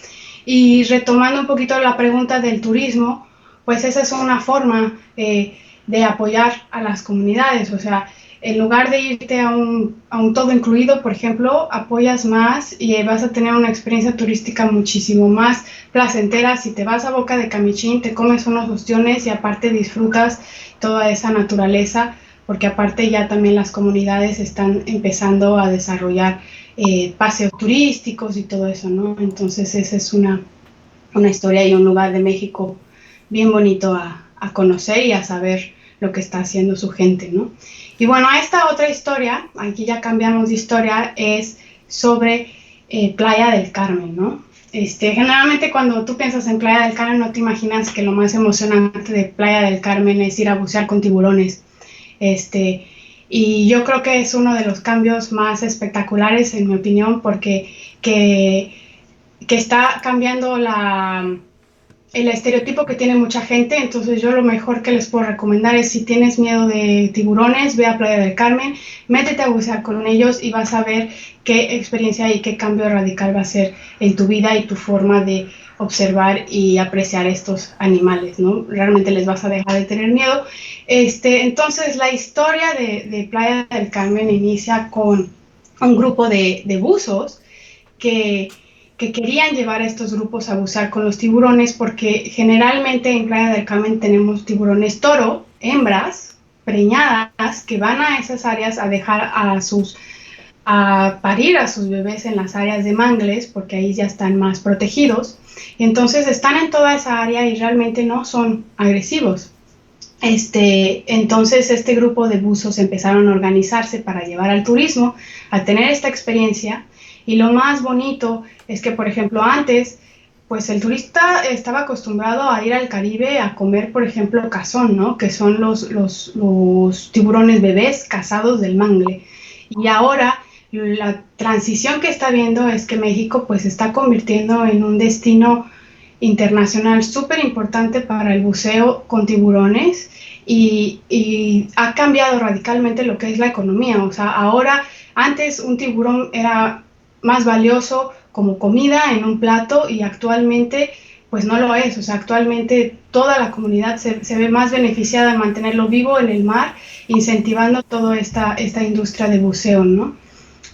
Y retomando un poquito la pregunta del turismo, pues esa es una forma de apoyar a las comunidades, o sea, en lugar de irte a un todo incluido, por ejemplo, apoyas más y vas a tener una experiencia turística muchísimo más placentera. Si te vas a Boca de Camichín, te comes unos ostiones y aparte disfrutas toda esa naturaleza, porque aparte ya también las comunidades están empezando a desarrollar paseos turísticos y todo eso, ¿no? Entonces esa es una historia y un lugar de México bien bonito a conocer y a saber lo que está haciendo su gente, ¿no? Y bueno, esta otra historia, aquí ya cambiamos de historia, es sobre Playa del Carmen, ¿no? Generalmente cuando tú piensas en Playa del Carmen no te imaginas que lo más emocionante de Playa del Carmen es ir a bucear con tiburones. Y yo creo que es uno de los cambios más espectaculares, en mi opinión, porque que está cambiando el estereotipo que tiene mucha gente. Entonces yo lo mejor que les puedo recomendar es, si tienes miedo de tiburones, ve a Playa del Carmen, métete a bucear con ellos y vas a ver qué experiencia y qué cambio radical va a ser en tu vida y tu forma de observar y apreciar estos animales, ¿no? Realmente les vas a dejar de tener miedo. Entonces la historia de Playa del Carmen inicia con un grupo de buzos que querían llevar a estos grupos a bucear con los tiburones, porque generalmente en Playa del Carmen tenemos tiburones toro, hembras, preñadas, que van a esas áreas a dejar a parir a sus bebés en las áreas de mangles, porque ahí ya están más protegidos. Y entonces están en toda esa área y realmente no son agresivos. Entonces este grupo de buzos empezaron a organizarse para llevar al turismo, a tener esta experiencia. Y lo más bonito es que, por ejemplo, antes, pues el turista estaba acostumbrado a ir al Caribe a comer, por ejemplo, cazón, ¿no? Que son los tiburones bebés cazados del mangle. Y ahora la transición que está viendo es que México pues se está convirtiendo en un destino internacional súper importante para el buceo con tiburones y ha cambiado radicalmente lo que es la economía. O sea, ahora, antes un tiburón era más valioso como comida en un plato y actualmente pues no lo es. O sea, actualmente toda la comunidad se ve más beneficiada en mantenerlo vivo en el mar, incentivando toda esta industria de buceo, ¿no?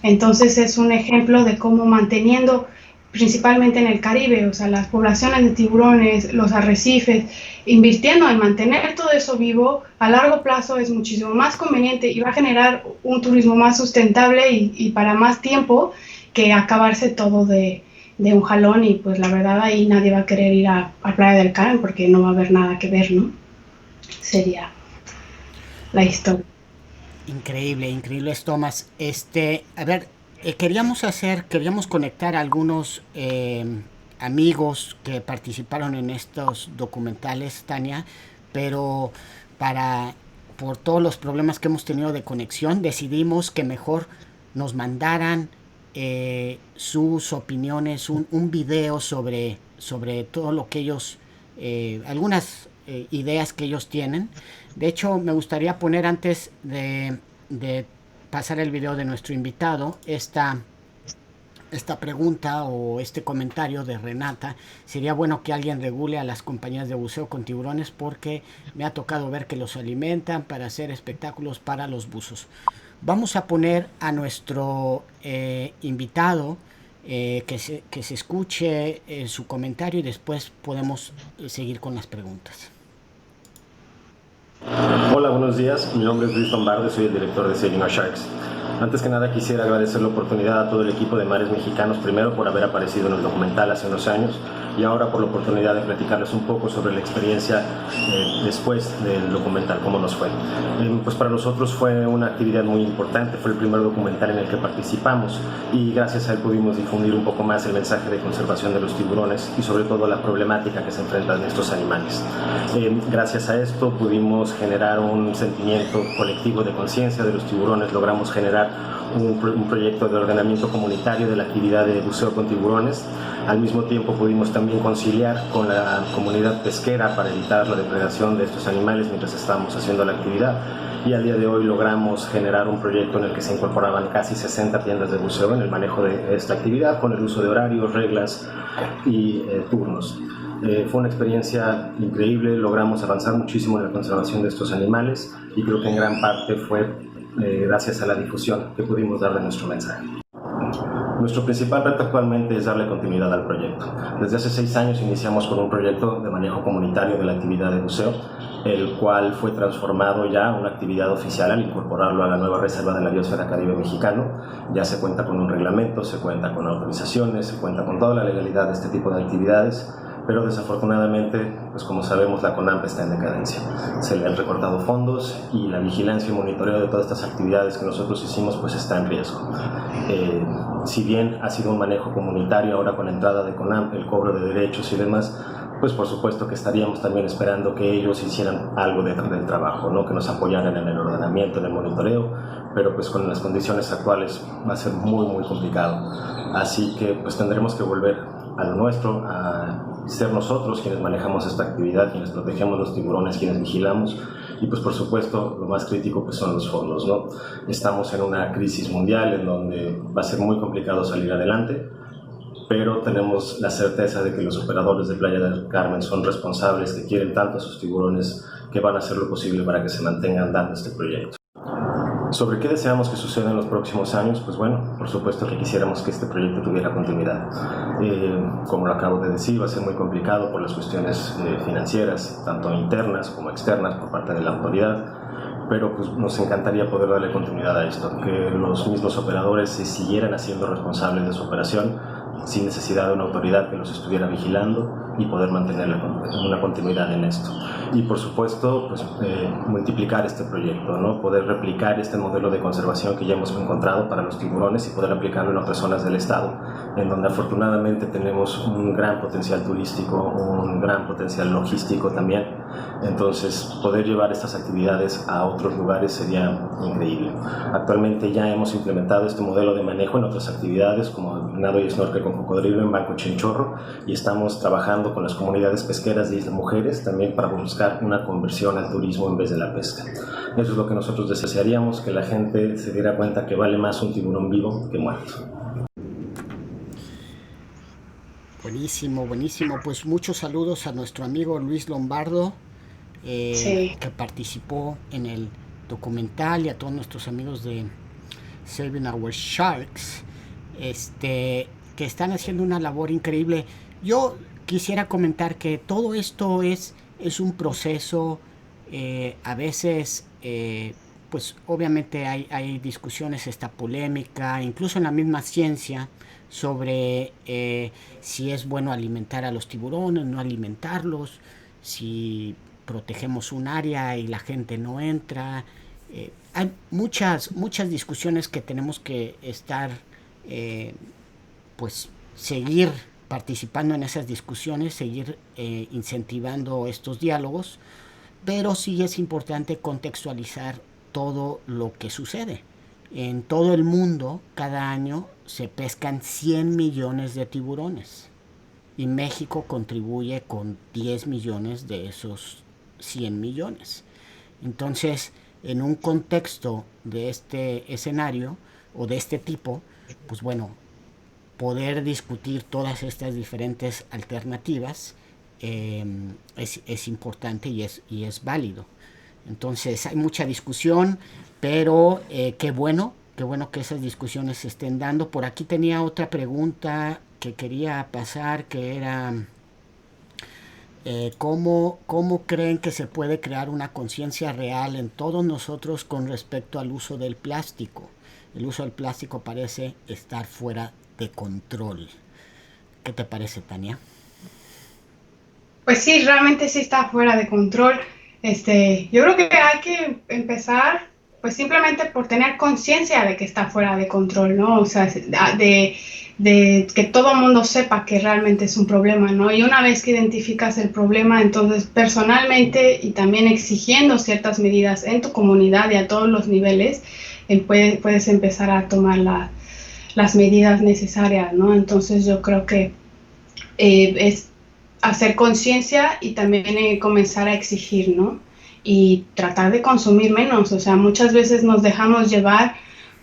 Entonces es un ejemplo de cómo manteniendo principalmente en el Caribe, o sea, las poblaciones de tiburones, los arrecifes, invirtiendo en mantener todo eso vivo, a largo plazo es muchísimo más conveniente y va a generar un turismo más sustentable y para más tiempo que acabarse todo de un jalón y pues la verdad ahí nadie va a querer ir a Playa del Carmen porque no va a haber nada que ver, ¿no? Sería la historia. Increíble, increíbles tomas. A ver, queríamos conectar a algunos amigos que participaron en estos documentales, Tania, pero para por todos los problemas que hemos tenido de conexión, decidimos que mejor nos mandaran sus opiniones, un video sobre todo lo que ellos, algunas ideas que ellos tienen. De hecho, me gustaría poner antes de pasar el video de nuestro invitado esta pregunta o este comentario de Renata. Sería bueno que alguien regule a las compañías de buceo con tiburones porque me ha tocado ver que los alimentan para hacer espectáculos para los buzos. Vamos a poner a nuestro invitado que se escuche su comentario y después podemos seguir con las preguntas. Hola, buenos días. Mi nombre es Luis Lombardo, soy el director de Saving Our Sharks. Antes que nada quisiera agradecer la oportunidad a todo el equipo de Mares Mexicanos, primero por haber aparecido en el documental hace unos años y ahora por la oportunidad de platicarles un poco sobre la experiencia después del documental, cómo nos fue. Pues para nosotros fue una actividad muy importante, fue el primer documental en el que participamos y gracias a él pudimos difundir un poco más el mensaje de conservación de los tiburones y sobre todo la problemática que se enfrentan estos animales. Gracias a esto pudimos generar un sentimiento colectivo de conciencia de los tiburones, logramos generar un proyecto de ordenamiento comunitario de la actividad de buceo con tiburones. Al mismo tiempo pudimos también conciliar con la comunidad pesquera para evitar la depredación de estos animales mientras estábamos haciendo la actividad. Y al día de hoy logramos generar un proyecto en el que se incorporaban casi 60 tiendas de buceo en el manejo de esta actividad con el uso de horarios, reglas y turnos. Fue una experiencia increíble, logramos avanzar muchísimo en la conservación de estos animales y creo que en gran parte fue gracias a la difusión que pudimos dar de nuestro mensaje. Nuestro principal reto actualmente es darle continuidad al proyecto. Desde hace 6 años iniciamos con un proyecto de manejo comunitario de la actividad de buceo, el cual fue transformado ya a una actividad oficial al incorporarlo a la nueva reserva de la biosfera Caribe mexicano. Ya se cuenta con un reglamento, se cuenta con autorizaciones, se cuenta con toda la legalidad de este tipo de actividades, pero desafortunadamente, pues como sabemos, la CONAMPE está en decadencia. Se le han recortado fondos y la vigilancia y monitoreo de todas estas actividades que nosotros hicimos pues está en riesgo. Si bien ha sido un manejo comunitario ahora con la entrada de CONAMPE, el cobro de derechos y demás, pues por supuesto que estaríamos también esperando que ellos hicieran algo del trabajo, ¿no? Que nos apoyaran en el ordenamiento, en el monitoreo, pero pues con las condiciones actuales va a ser muy muy complicado. Así que pues tendremos que volver a lo nuestro, a ser nosotros quienes manejamos esta actividad, quienes protegemos los tiburones, quienes vigilamos. Y pues por supuesto lo más crítico pues son los fondos, ¿no? Estamos en una crisis mundial en donde va a ser muy complicado salir adelante, pero tenemos la certeza de que los operadores de Playa del Carmen son responsables, que quieren tanto a sus tiburones, que van a hacer lo posible para que se mantengan dando este proyecto. ¿Sobre qué deseamos que suceda en los próximos años? Pues bueno, por supuesto que quisiéramos que este proyecto tuviera continuidad. Como lo acabo de decir, va a ser muy complicado por las cuestiones financieras, tanto internas como externas por parte de la autoridad, pero pues nos encantaría poder darle continuidad a esto, que los mismos operadores se siguieran haciendo responsables de su operación sin necesidad de una autoridad que los estuviera vigilando y poder mantener una continuidad en esto. Y por supuesto, pues, multiplicar este proyecto, ¿no? Poder replicar este modelo de conservación que ya hemos encontrado para los tiburones y poder aplicarlo en otras zonas del estado, en donde afortunadamente tenemos un gran potencial turístico, un gran potencial logístico también. Entonces, poder llevar estas actividades a otros lugares sería increíble. Actualmente ya hemos implementado este modelo de manejo en otras actividades como nado y snorkel con cocodrilo en Banco Chinchorro, y estamos trabajando con las comunidades pesqueras de Isla Mujeres también para buscar una conversión al turismo en vez de la pesca. Eso es lo que nosotros desearíamos, que la gente se diera cuenta que vale más un tiburón vivo que muerto. Buenísimo, buenísimo. Pues muchos saludos a nuestro amigo Luis Lombardo, Sí. que participó en el documental, y a todos nuestros amigos de Saving Our Sharks, que están haciendo una labor increíble. Yo quisiera comentar que todo esto es un proceso, a veces, pues obviamente hay discusiones, esta polémica, incluso en la misma ciencia, sobre si es bueno alimentar a los tiburones, no alimentarlos, si protegemos un área y la gente no entra. Hay muchas discusiones que tenemos que estar, pues seguir participando en esas discusiones, seguir incentivando estos diálogos, pero sí es importante contextualizar todo lo que sucede. En todo el mundo, cada año se pescan 100 millones de tiburones, y México contribuye con 10 millones de esos 100 millones. Entonces, en un contexto de este escenario o de este tipo, pues bueno, poder discutir todas estas diferentes alternativas es importante y es válido. Entonces hay mucha discusión, pero qué bueno que esas discusiones se estén dando. Por aquí tenía otra pregunta que quería pasar, que era ¿cómo creen que se puede crear una conciencia real en todos nosotros con respecto al uso del plástico? El uso del plástico parece estar fuera de control. ¿Qué te parece, Tania? Pues sí, realmente sí está fuera de control. Yo creo que hay que empezar, pues simplemente por tener conciencia de que está fuera de control, ¿no? O sea, de que todo el mundo sepa que realmente es un problema, ¿no? Y una vez que identificas el problema, entonces personalmente y también exigiendo ciertas medidas en tu comunidad y a todos los niveles, puedes empezar a tomar las medidas necesarias, ¿no? Entonces yo creo que es hacer conciencia y también comenzar a exigir, ¿no? Y tratar de consumir menos. O sea, muchas veces nos dejamos llevar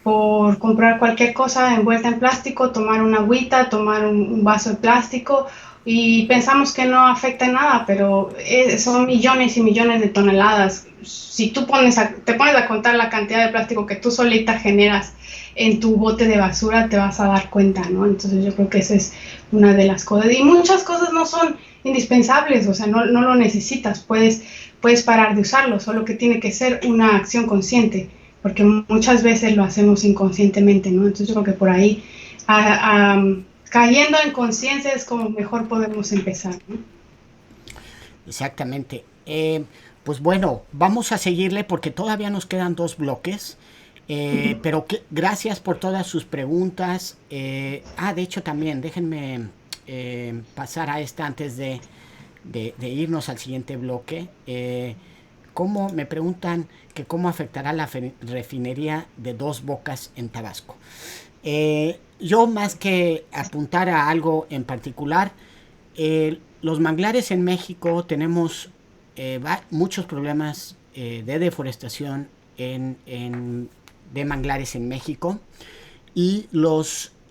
por comprar cualquier cosa envuelta en plástico, tomar una agüita, tomar un vaso de plástico, y pensamos que no afecta en nada, pero son millones y millones de toneladas. Si tú te pones a contar la cantidad de plástico que tú solita generas en tu bote de basura, te vas a dar cuenta, ¿no? Entonces yo creo que esa es una de las cosas. Y muchas cosas no son indispensables, o sea, no lo necesitas, puedes parar de usarlo, solo que tiene que ser una acción consciente, porque muchas veces lo hacemos inconscientemente, ¿no? Entonces yo creo que por ahí, cayendo en conciencia es como mejor podemos empezar, ¿no? Exactamente. Pues bueno, vamos a seguirle porque todavía nos quedan 2 bloques. Pero gracias por todas sus preguntas. De hecho también, déjenme pasar a esta antes de irnos al siguiente bloque. ¿Cómo me preguntan que cómo afectará la refinería de Dos Bocas en Tabasco? Yo, más que apuntar a algo en particular, los manglares en México tenemos muchos problemas de deforestación de manglares en México, y lo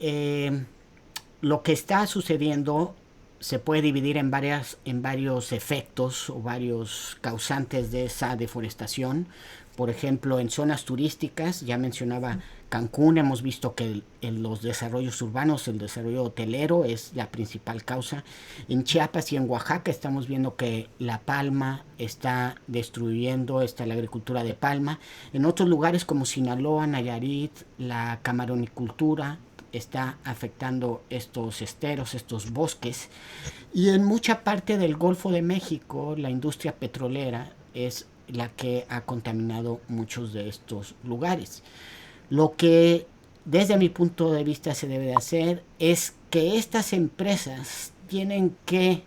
que está sucediendo se puede dividir en varios efectos o varios causantes de esa deforestación. Por ejemplo, en zonas turísticas, ya mencionaba Cancún, hemos visto que en los desarrollos urbanos, el desarrollo hotelero es la principal causa. En Chiapas y en Oaxaca estamos viendo que la palma está destruyendo la agricultura de palma. En otros lugares como Sinaloa, Nayarit, la camaronicultura está afectando estos esteros, estos bosques. Y en mucha parte del Golfo de México, la industria petrolera es la que ha contaminado muchos de estos lugares. Lo que desde mi punto de vista se debe de hacer es que estas empresas tienen que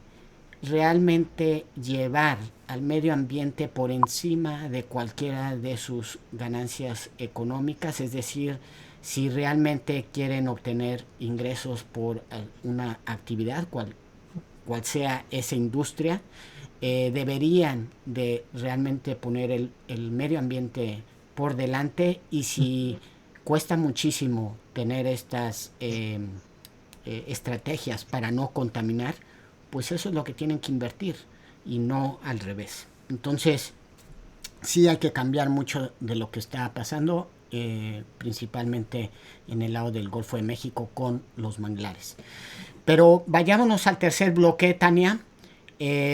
realmente llevar al medio ambiente por encima de cualquiera de sus ganancias económicas, es decir, si realmente quieren obtener ingresos por una actividad, cual sea esa industria, deberían de realmente poner el medio ambiente por delante, y si cuesta muchísimo tener estas estrategias para no contaminar, pues eso es lo que tienen que invertir y no al revés. Entonces, sí hay que cambiar mucho de lo que está pasando, principalmente en el lado del Golfo de México con los manglares. Pero vayámonos al tercer bloque, Tania.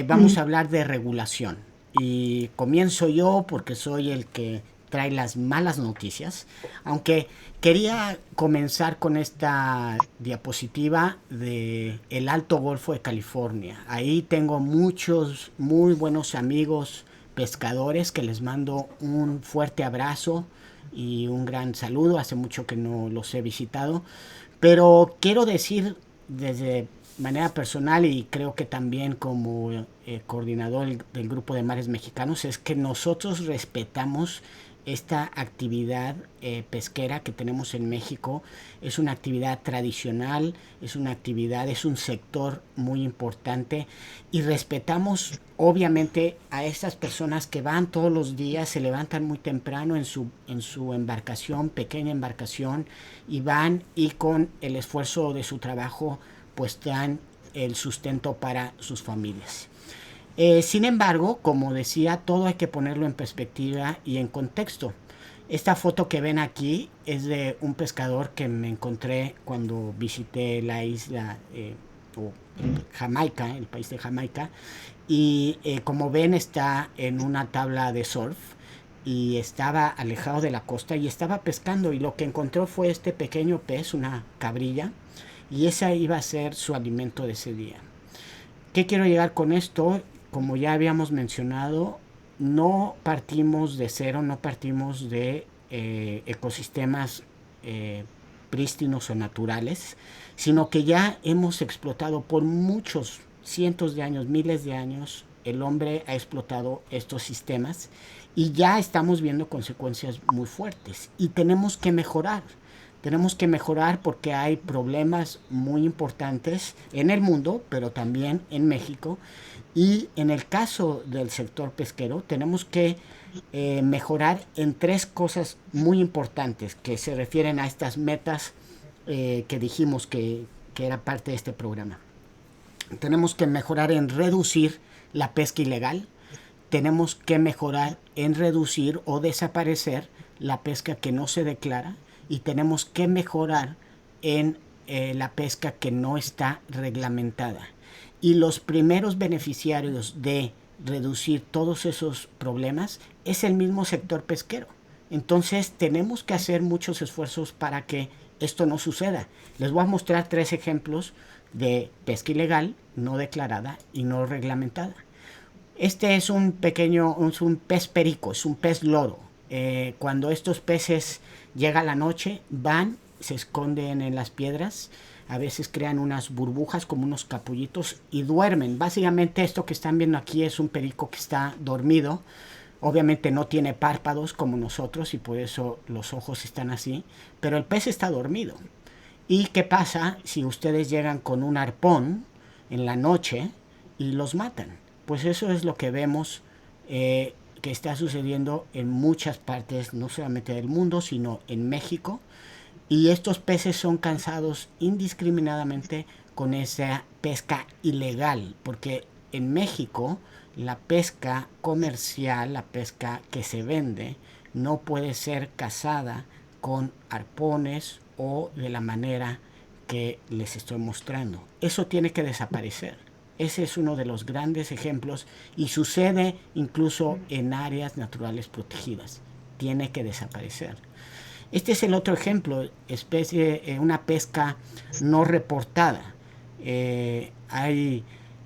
Vamos a hablar de regulación. Y comienzo yo porque soy el que trae las malas noticias, aunque quería comenzar con esta diapositiva de el Alto Golfo de California. Ahí tengo muchos muy buenos amigos pescadores que les mando un fuerte abrazo y un gran saludo. Hace mucho que no los he visitado, pero quiero decir desde manera personal, y creo que también como coordinador del grupo de mares mexicanos, es que nosotros respetamos esta actividad pesquera que tenemos en México. Es una actividad tradicional, es un sector muy importante, y respetamos obviamente a estas personas que van todos los días, se levantan muy temprano en su embarcación, pequeña embarcación, y van y con el esfuerzo de su trabajo pues dan el sustento para sus familias. Sin embargo, como decía, todo hay que ponerlo en perspectiva y en contexto. Esta foto que ven aquí es de un pescador que me encontré cuando visité la isla o Jamaica, el país de Jamaica, y como ven está en una tabla de surf y estaba alejado de la costa y estaba pescando, y lo que encontró fue este pequeño pez, una cabrilla, y esa iba a ser su alimento de ese día. ¿Qué quiero llegar con esto? Como ya habíamos mencionado, no partimos de cero, no partimos de ecosistemas prístinos o naturales, sino que ya hemos explotado por muchos cientos de años, miles de años, el hombre ha explotado estos sistemas y ya estamos viendo consecuencias muy fuertes y tenemos que mejorar. Tenemos que mejorar porque hay problemas muy importantes en el mundo, pero también en México. Y en el caso del sector pesquero tenemos que mejorar en tres cosas muy importantes que se refieren a estas metas que dijimos que era parte de este programa. Tenemos que mejorar en reducir la pesca ilegal. Tenemos que mejorar en reducir o desaparecer la pesca que no se declara. Y tenemos que mejorar en la pesca que no está reglamentada. Y los primeros beneficiarios de reducir todos esos problemas es el mismo sector pesquero. Entonces tenemos que hacer muchos esfuerzos para que esto no suceda. Les voy a mostrar 3 ejemplos de pesca ilegal, no declarada y no reglamentada. Este es un pez perico, es un pez loro. Cuando estos peces llegan la noche, van, se esconden en las piedras, a veces crean unas burbujas como unos capullitos y duermen. Básicamente esto que están viendo aquí es un perico que está dormido. Obviamente no tiene párpados como nosotros y por eso los ojos están así, pero el pez está dormido. ¿Y qué pasa si ustedes llegan con un arpón en la noche y los matan? Pues eso es lo que vemos que está sucediendo en muchas partes, no solamente del mundo, sino en México. Y estos peces son cazados indiscriminadamente con esa pesca ilegal, porque en México la pesca comercial, la pesca que se vende, no puede ser cazada con arpones o de la manera que les estoy mostrando. Eso tiene que desaparecer. Ese es uno de los grandes ejemplos y sucede incluso en áreas naturales protegidas. Tiene que desaparecer. Este es el otro ejemplo, una pesca no reportada. Hay,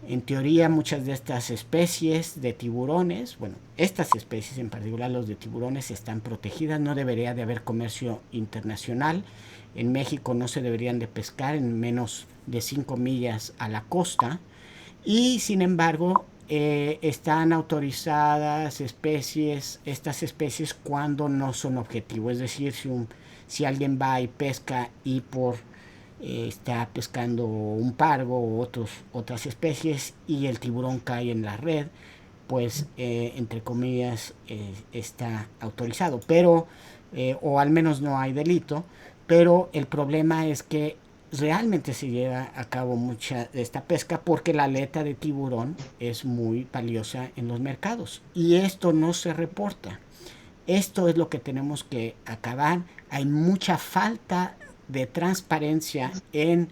en teoría, muchas de estas especies de tiburones, bueno, estas especies en particular, los de tiburones, están protegidas, no debería de haber comercio internacional. En México no se deberían de pescar en menos de 5 millas a la costa, y sin embargo están autorizadas estas especies cuando no son objetivo. Es decir, si alguien va y pesca y está pescando un pargo o otras especies y el tiburón cae en la red, pues entre comillas está autorizado, pero o al menos no hay delito. Pero el problema es que realmente se lleva a cabo mucha de esta pesca porque la aleta de tiburón es muy valiosa en los mercados y esto no se reporta. Esto es lo que tenemos que acabar. Hay mucha falta de transparencia en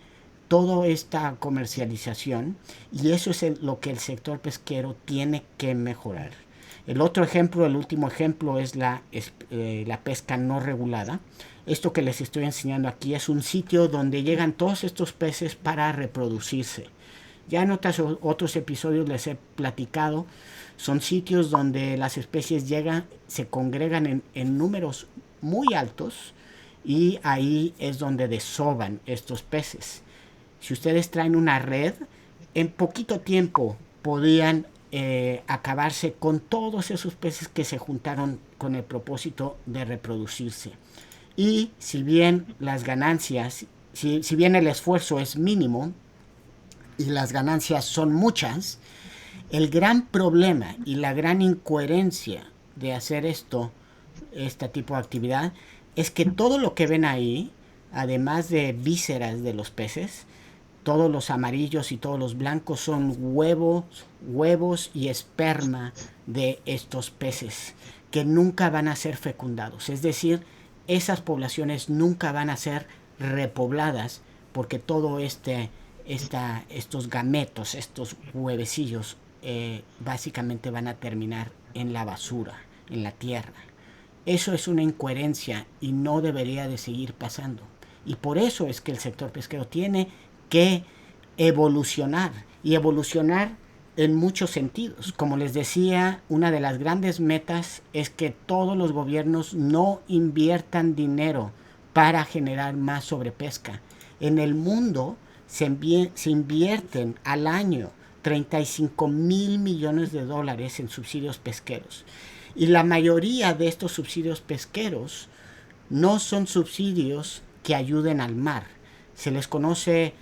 toda esta comercialización y eso es lo que el sector pesquero tiene que mejorar. El otro ejemplo, el último ejemplo, es la pesca no regulada. Esto que les estoy enseñando aquí es un sitio donde llegan todos estos peces para reproducirse. Ya en otros episodios les he platicado, son sitios donde las especies llegan, se congregan en números muy altos y ahí es donde desovan estos peces. Si ustedes traen una red, en poquito tiempo podían acabarse con todos esos peces que se juntaron con el propósito de reproducirse. Y si bien las ganancias, si bien el esfuerzo es mínimo y las ganancias son muchas, el gran problema y la gran incoherencia de hacer este tipo de actividad, es que todo lo que ven ahí, además de vísceras de los peces, todos los amarillos y todos los blancos son huevos y esperma de estos peces que nunca van a ser fecundados. Es decir, esas poblaciones nunca van a ser repobladas porque todo estos gametos, estos huevecillos, básicamente van a terminar en la basura, en la tierra. Eso es una incoherencia y no debería de seguir pasando. Y por eso es que el sector pesquero tiene que evolucionar y evolucionar en muchos sentidos. Como les decía, una de las grandes metas es que todos los gobiernos no inviertan dinero para generar más sobrepesca. En el mundo se invierten al año 35,000 millones de dólares en subsidios pesqueros. Y la mayoría de estos subsidios pesqueros no son subsidios que ayuden al mar. Se les conoce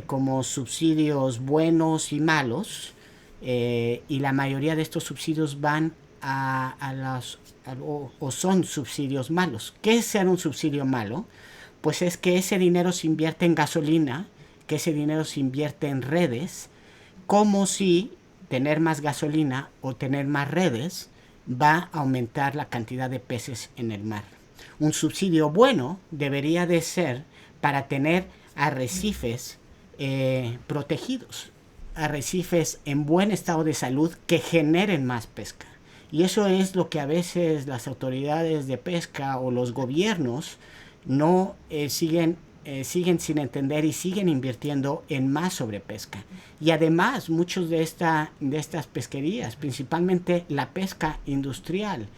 como subsidios buenos y malos, y la mayoría de estos subsidios van o son subsidios malos. ¿Qué es ser un subsidio malo? Pues es que ese dinero se invierte en gasolina, que ese dinero se invierte en redes, como si tener más gasolina o tener más redes va a aumentar la cantidad de peces en el mar. Un subsidio bueno debería de ser para tener arrecifes protegidos, arrecifes en buen estado de salud que generen más pesca. Y eso es lo que a veces las autoridades de pesca o los gobiernos no siguen sin entender y siguen invirtiendo en más sobrepesca. Y además muchos de estas pesquerías, principalmente la pesca industrial,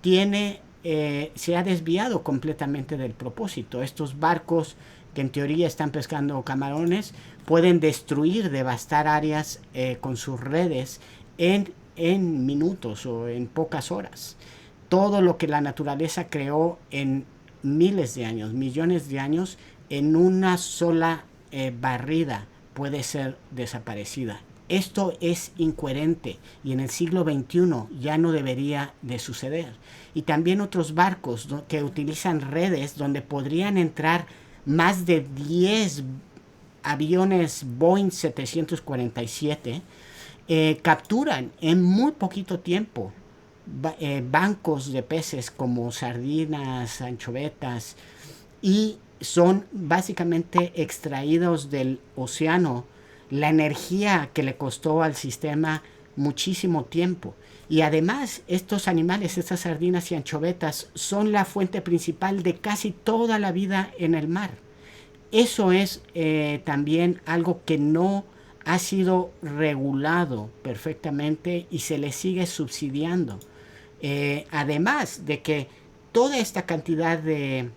se ha desviado completamente del propósito. Estos barcos que en teoría están pescando camarones pueden devastar áreas con sus redes en minutos o en pocas horas. Todo lo que la naturaleza creó en miles de años, millones de años, en una sola barrida puede ser desaparecida. Esto es incoherente y en el siglo XXI ya no debería de suceder. Y también otros barcos que utilizan redes donde podrían entrar más de 10 aviones Boeing 747, capturan en muy poquito tiempo bancos de peces como sardinas, anchovetas, y son básicamente extraídos del océano. La energía que le costó al sistema muchísimo tiempo. Y además, estos animales, estas sardinas y anchovetas, son la fuente principal de casi toda la vida en el mar. Eso es también algo que no ha sido regulado perfectamente y se le sigue subsidiando. Además de que toda esta cantidad de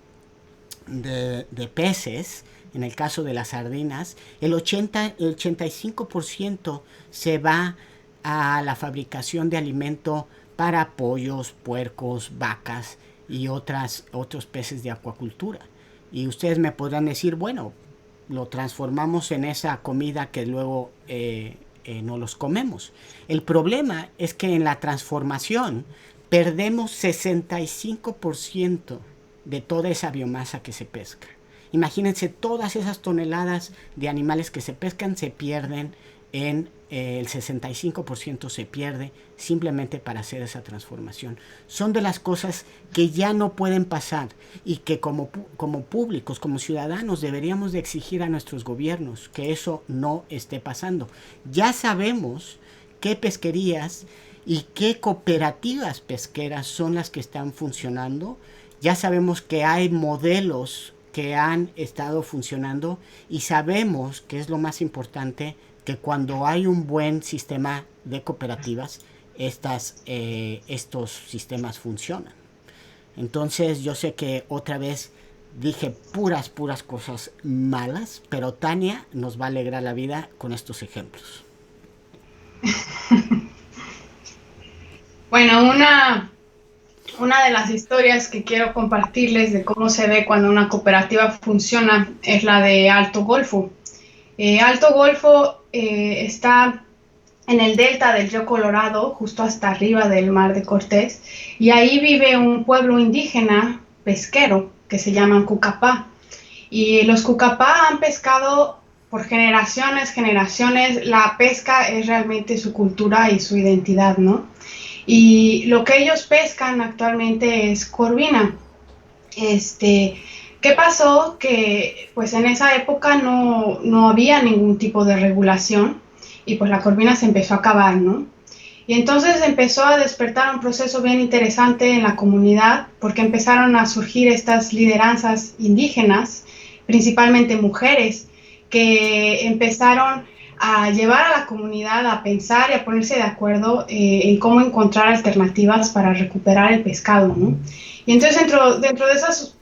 peces, en el caso de las sardinas, el 85% se va a la fabricación de alimento para pollos, puercos, vacas y otros peces de acuacultura. Y ustedes me podrán decir, bueno, lo transformamos en esa comida que luego no los comemos. El problema es que en la transformación perdemos 65% de toda esa biomasa que se pesca. Imagínense, todas esas toneladas de animales que se pescan se pierden el 65% se pierde simplemente para hacer esa transformación. Son de las cosas que ya no pueden pasar y que como públicos, como ciudadanos, deberíamos de exigir a nuestros gobiernos que eso no esté pasando. Ya sabemos qué pesquerías y qué cooperativas pesqueras son las que están funcionando. Ya sabemos que hay modelos que han estado funcionando y sabemos, que es lo más importante, que cuando hay un buen sistema de cooperativas, estos sistemas funcionan. Entonces yo sé que otra vez dije puras cosas malas, pero Tania nos va a alegrar la vida con estos ejemplos. Bueno, una de las historias que quiero compartirles de cómo se ve cuando una cooperativa funciona es la de Alto Golfo. Alto Golfo está en el delta del río Colorado, justo hasta arriba del Mar de Cortés, y ahí vive un pueblo indígena pesquero que se llaman Cucapá. Y los Cucapá han pescado por generaciones, la pesca es realmente su cultura y su identidad, ¿no? Y lo que ellos pescan actualmente es corvina. ¿Qué pasó? Que pues en esa época no había ningún tipo de regulación y pues la corvina se empezó a acabar, ¿no? Y entonces empezó a despertar un proceso bien interesante en la comunidad porque empezaron a surgir estas lideranzas indígenas, principalmente mujeres, que empezaron a llevar a la comunidad a pensar y a ponerse de acuerdo en cómo encontrar alternativas para recuperar el pescado, ¿no? Y entonces dentro de esas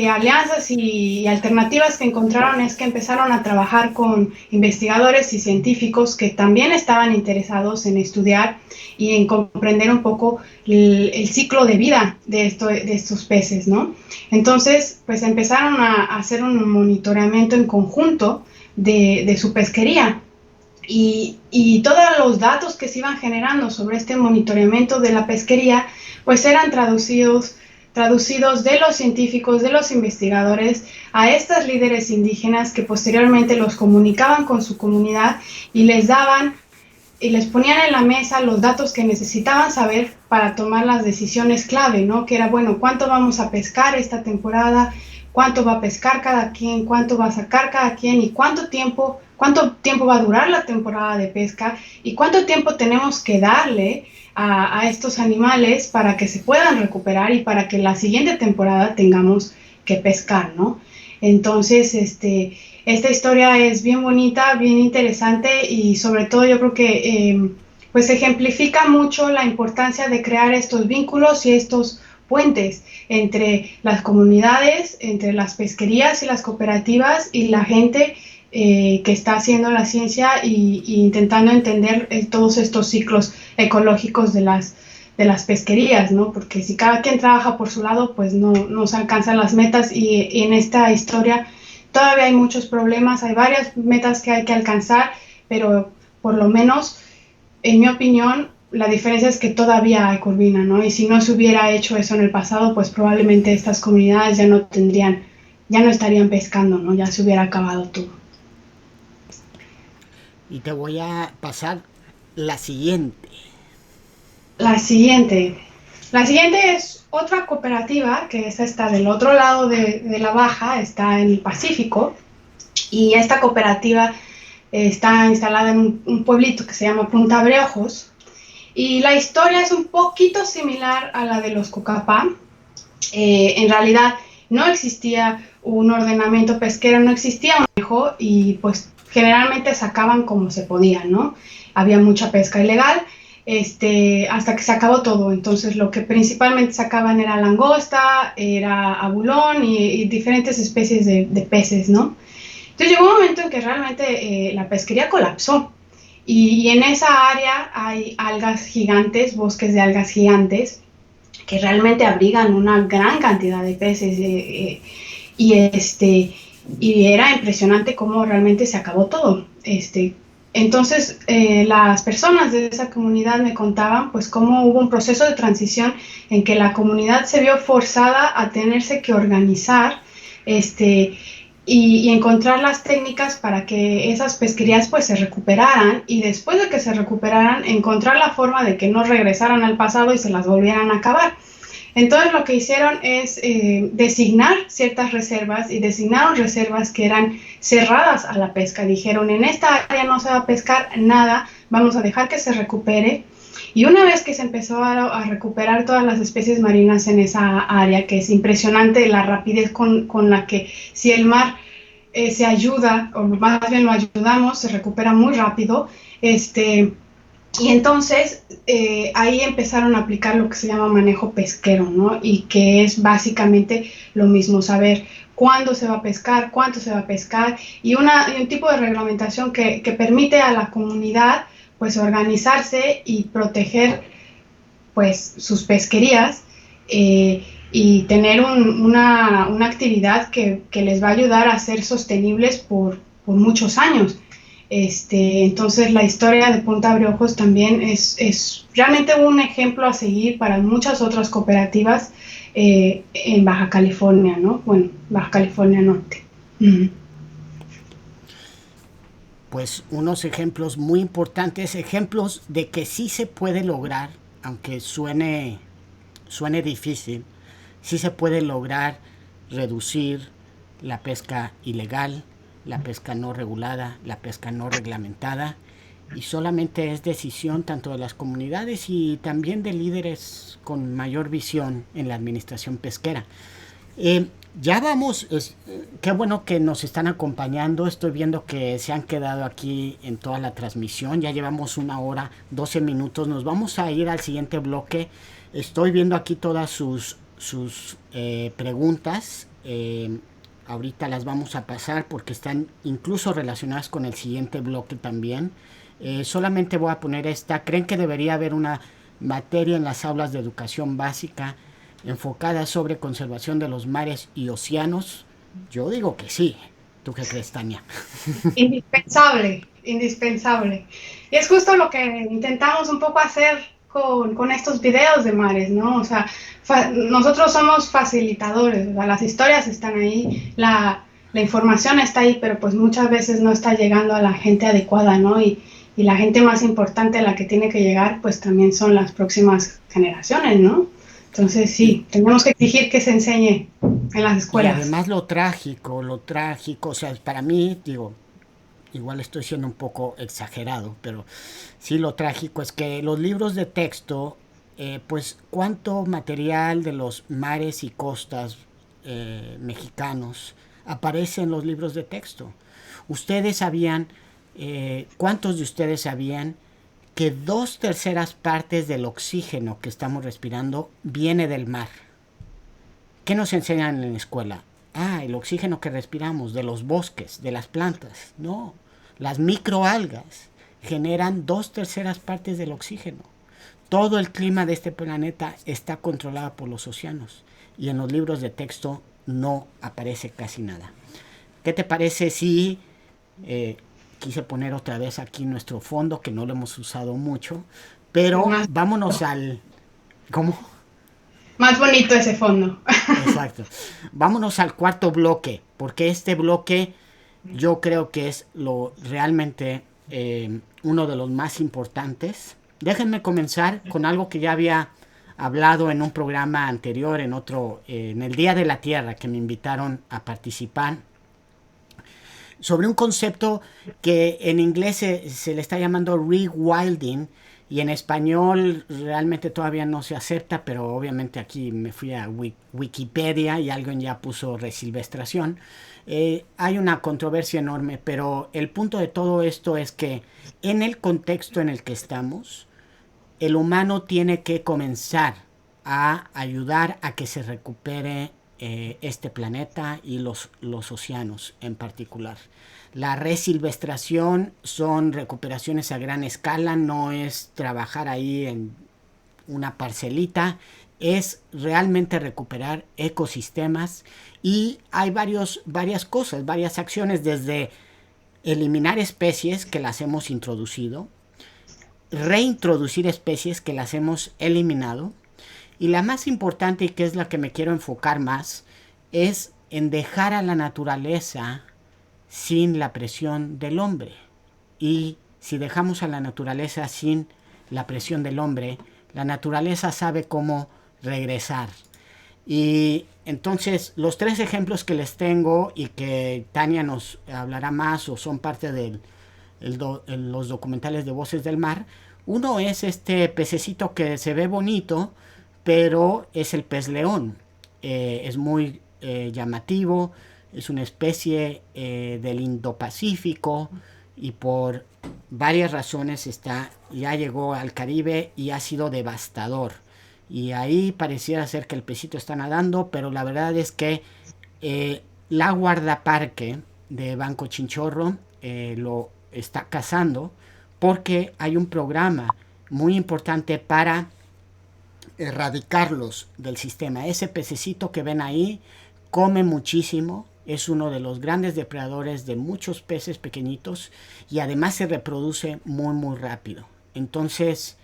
alianzas y alternativas que encontraron es que empezaron a trabajar con investigadores y científicos que también estaban interesados en estudiar y en comprender un poco el ciclo de vida de estos peces, ¿no? Entonces, pues empezaron a hacer un monitoreamiento en conjunto de su pesquería. Y todos los datos que se iban generando sobre este monitoreamiento de la pesquería, pues eran traducidos de los científicos, de los investigadores, a estas líderes indígenas que posteriormente los comunicaban con su comunidad y les daban y les ponían en la mesa los datos que necesitaban saber para tomar las decisiones clave, ¿no? Que era, bueno, ¿cuánto vamos a pescar esta temporada? ¿Cuánto va a pescar cada quien? ¿Cuánto va a sacar cada quien? ¿Y cuánto tiempo va a durar la temporada de pesca? ¿Y cuánto tiempo tenemos que darle a estos animales para que se puedan recuperar y para que la siguiente temporada tengamos que pescar, ¿no? Entonces, esta historia es bien bonita, bien interesante y sobre todo yo creo que pues ejemplifica mucho la importancia de crear estos vínculos y estos puentes entre las comunidades, entre las pesquerías y las cooperativas y la gente que está haciendo la ciencia y intentando entender todos estos ciclos ecológicos de las pesquerías, ¿no? Porque si cada quien trabaja por su lado, pues no se alcanzan las metas y en esta historia todavía hay muchos problemas, hay varias metas que hay que alcanzar, pero por lo menos, en mi opinión, la diferencia es que todavía hay corvina, ¿no? Y si no se hubiera hecho eso en el pasado, pues probablemente estas comunidades ya no estarían pescando, ¿no? Ya se hubiera acabado todo. Y te voy a pasar la siguiente. La siguiente es otra cooperativa que está del otro lado de la baja, está en el Pacífico, y esta cooperativa está instalada en un pueblito que se llama Punta Abreojos, Y la historia es un poquito similar a la de los Cucapá. En realidad no existía un ordenamiento pesquero, no existía un manejo y pues generalmente sacaban como se podía, ¿no? Había mucha pesca ilegal, hasta que se acabó todo. Entonces lo que principalmente sacaban era langosta, era abulón y diferentes especies de peces, ¿no? Entonces llegó un momento en que realmente la pesquería colapsó y en esa área hay algas gigantes, bosques de algas gigantes, que realmente abrigan una gran cantidad de peces y era impresionante cómo realmente se acabó todo. Entonces las personas de esa comunidad me contaban pues cómo hubo un proceso de transición en que la comunidad se vio forzada a tenerse que organizar y encontrar las técnicas para que esas pesquerías pues se recuperaran y después de que se recuperaran encontrar la forma de que no regresaran al pasado y se las volvieran a acabar. Entonces lo que hicieron es designar ciertas reservas y designaron reservas que eran cerradas a la pesca. Dijeron, en esta área no se va a pescar nada, vamos a dejar que se recupere. Y una vez que se empezó a recuperar todas las especies marinas en esa área, que es impresionante la rapidez con la que si el mar se ayuda, o más bien lo ayudamos, se recupera muy rápido, y entonces ahí empezaron a aplicar lo que se llama manejo pesquero, ¿no? Y que es básicamente lo mismo, saber cuándo se va a pescar, cuánto se va a pescar, y un tipo de reglamentación que permite a la comunidad pues organizarse y proteger pues sus pesquerías y tener una actividad que les va a ayudar a ser sostenibles por muchos años. Entonces la historia de Punta Abreojos también es realmente un ejemplo a seguir para muchas otras cooperativas en Baja California, ¿no? Bueno, Baja California Norte. Pues unos ejemplos muy importantes, ejemplos de que sí se puede lograr, aunque suene difícil, sí se puede lograr reducir la pesca ilegal, la pesca no regulada, la pesca no reglamentada, y solamente es decisión tanto de las comunidades y también de líderes con mayor visión en la administración pesquera. Ya vamos, qué bueno que nos están acompañando, estoy viendo que se han quedado aquí en toda la transmisión, ya llevamos 1 hora, 12 minutos, nos vamos a ir al siguiente bloque, estoy viendo aquí todas sus preguntas, ahorita las vamos a pasar porque están incluso relacionadas con el siguiente bloque también. Solamente voy a poner esta. ¿Creen que debería haber una materia en las aulas de educación básica enfocada sobre conservación de los mares y océanos? Yo digo que sí. ¿Tú qué crees, Tania? Indispensable, indispensable. Y es justo lo que intentamos un poco hacer con estos videos de mares, ¿no? O sea, nosotros somos facilitadores, o sea, las historias están ahí, la información está ahí, pero pues muchas veces no está llegando a la gente adecuada, ¿no? Y la gente más importante a la que tiene que llegar, pues también son las próximas generaciones, ¿no? Entonces sí, tenemos que exigir que se enseñe en las escuelas. Y además lo trágico, o sea, para mí, digo, igual estoy siendo un poco exagerado, pero sí lo trágico es que los libros de texto, pues cuánto material de los mares y costas mexicanos aparece en los libros de texto. Ustedes sabían, ¿cuántos de ustedes sabían que 2/3 partes del oxígeno que estamos respirando viene del mar? ¿Qué nos enseñan en la escuela? El oxígeno que respiramos de los bosques, de las plantas. No, las microalgas generan 2/3 partes del oxígeno. Todo el clima de este planeta está controlado por los océanos y en los libros de texto no aparece casi nada. ¿Qué te parece si quise poner otra vez aquí nuestro fondo, que no lo hemos usado mucho, pero vámonos al... ¿Cómo? Más bonito ese fondo. Exacto. Vámonos al cuarto bloque, porque este bloque yo creo que es realmente uno de los más importantes. Déjenme comenzar con algo que ya había hablado en un programa anterior, en el Día de la Tierra, que me invitaron a participar, sobre un concepto que en inglés se le está llamando rewilding, Y en español realmente todavía no se acepta, pero obviamente aquí me fui a Wikipedia y alguien ya puso resilvestración. Hay una controversia enorme, pero el punto de todo esto es que en el contexto en el que estamos, el humano tiene que comenzar a ayudar a que se recupere este planeta y los océanos en particular. La resilvestración son recuperaciones a gran escala, no es trabajar ahí en una parcelita, es realmente recuperar ecosistemas y hay varias cosas, varias acciones, desde eliminar especies que las hemos introducido, reintroducir especies que las hemos eliminado, y la más importante, y que es la que me quiero enfocar más, es en dejar a la naturaleza sin la presión del hombre. Y si dejamos a la naturaleza sin la presión del hombre, la naturaleza sabe cómo regresar. Y entonces los 3 ejemplos que les tengo y que Tania nos hablará más o son parte de los documentales de Voces del Mar, uno es este pececito que se ve bonito, pero es el pez león. Es muy llamativo, es una especie del Indo-Pacífico y por varias razones ya llegó al Caribe y ha sido devastador. Y ahí pareciera ser que el pecito está nadando, pero la verdad es que la guardaparque de Banco Chinchorro lo está cazando porque hay un programa muy importante para erradicarlos del sistema. Ese pececito que ven ahí come muchísimo, es uno de los grandes depredadores de muchos peces pequeñitos y además se reproduce muy muy rápido. Entonces,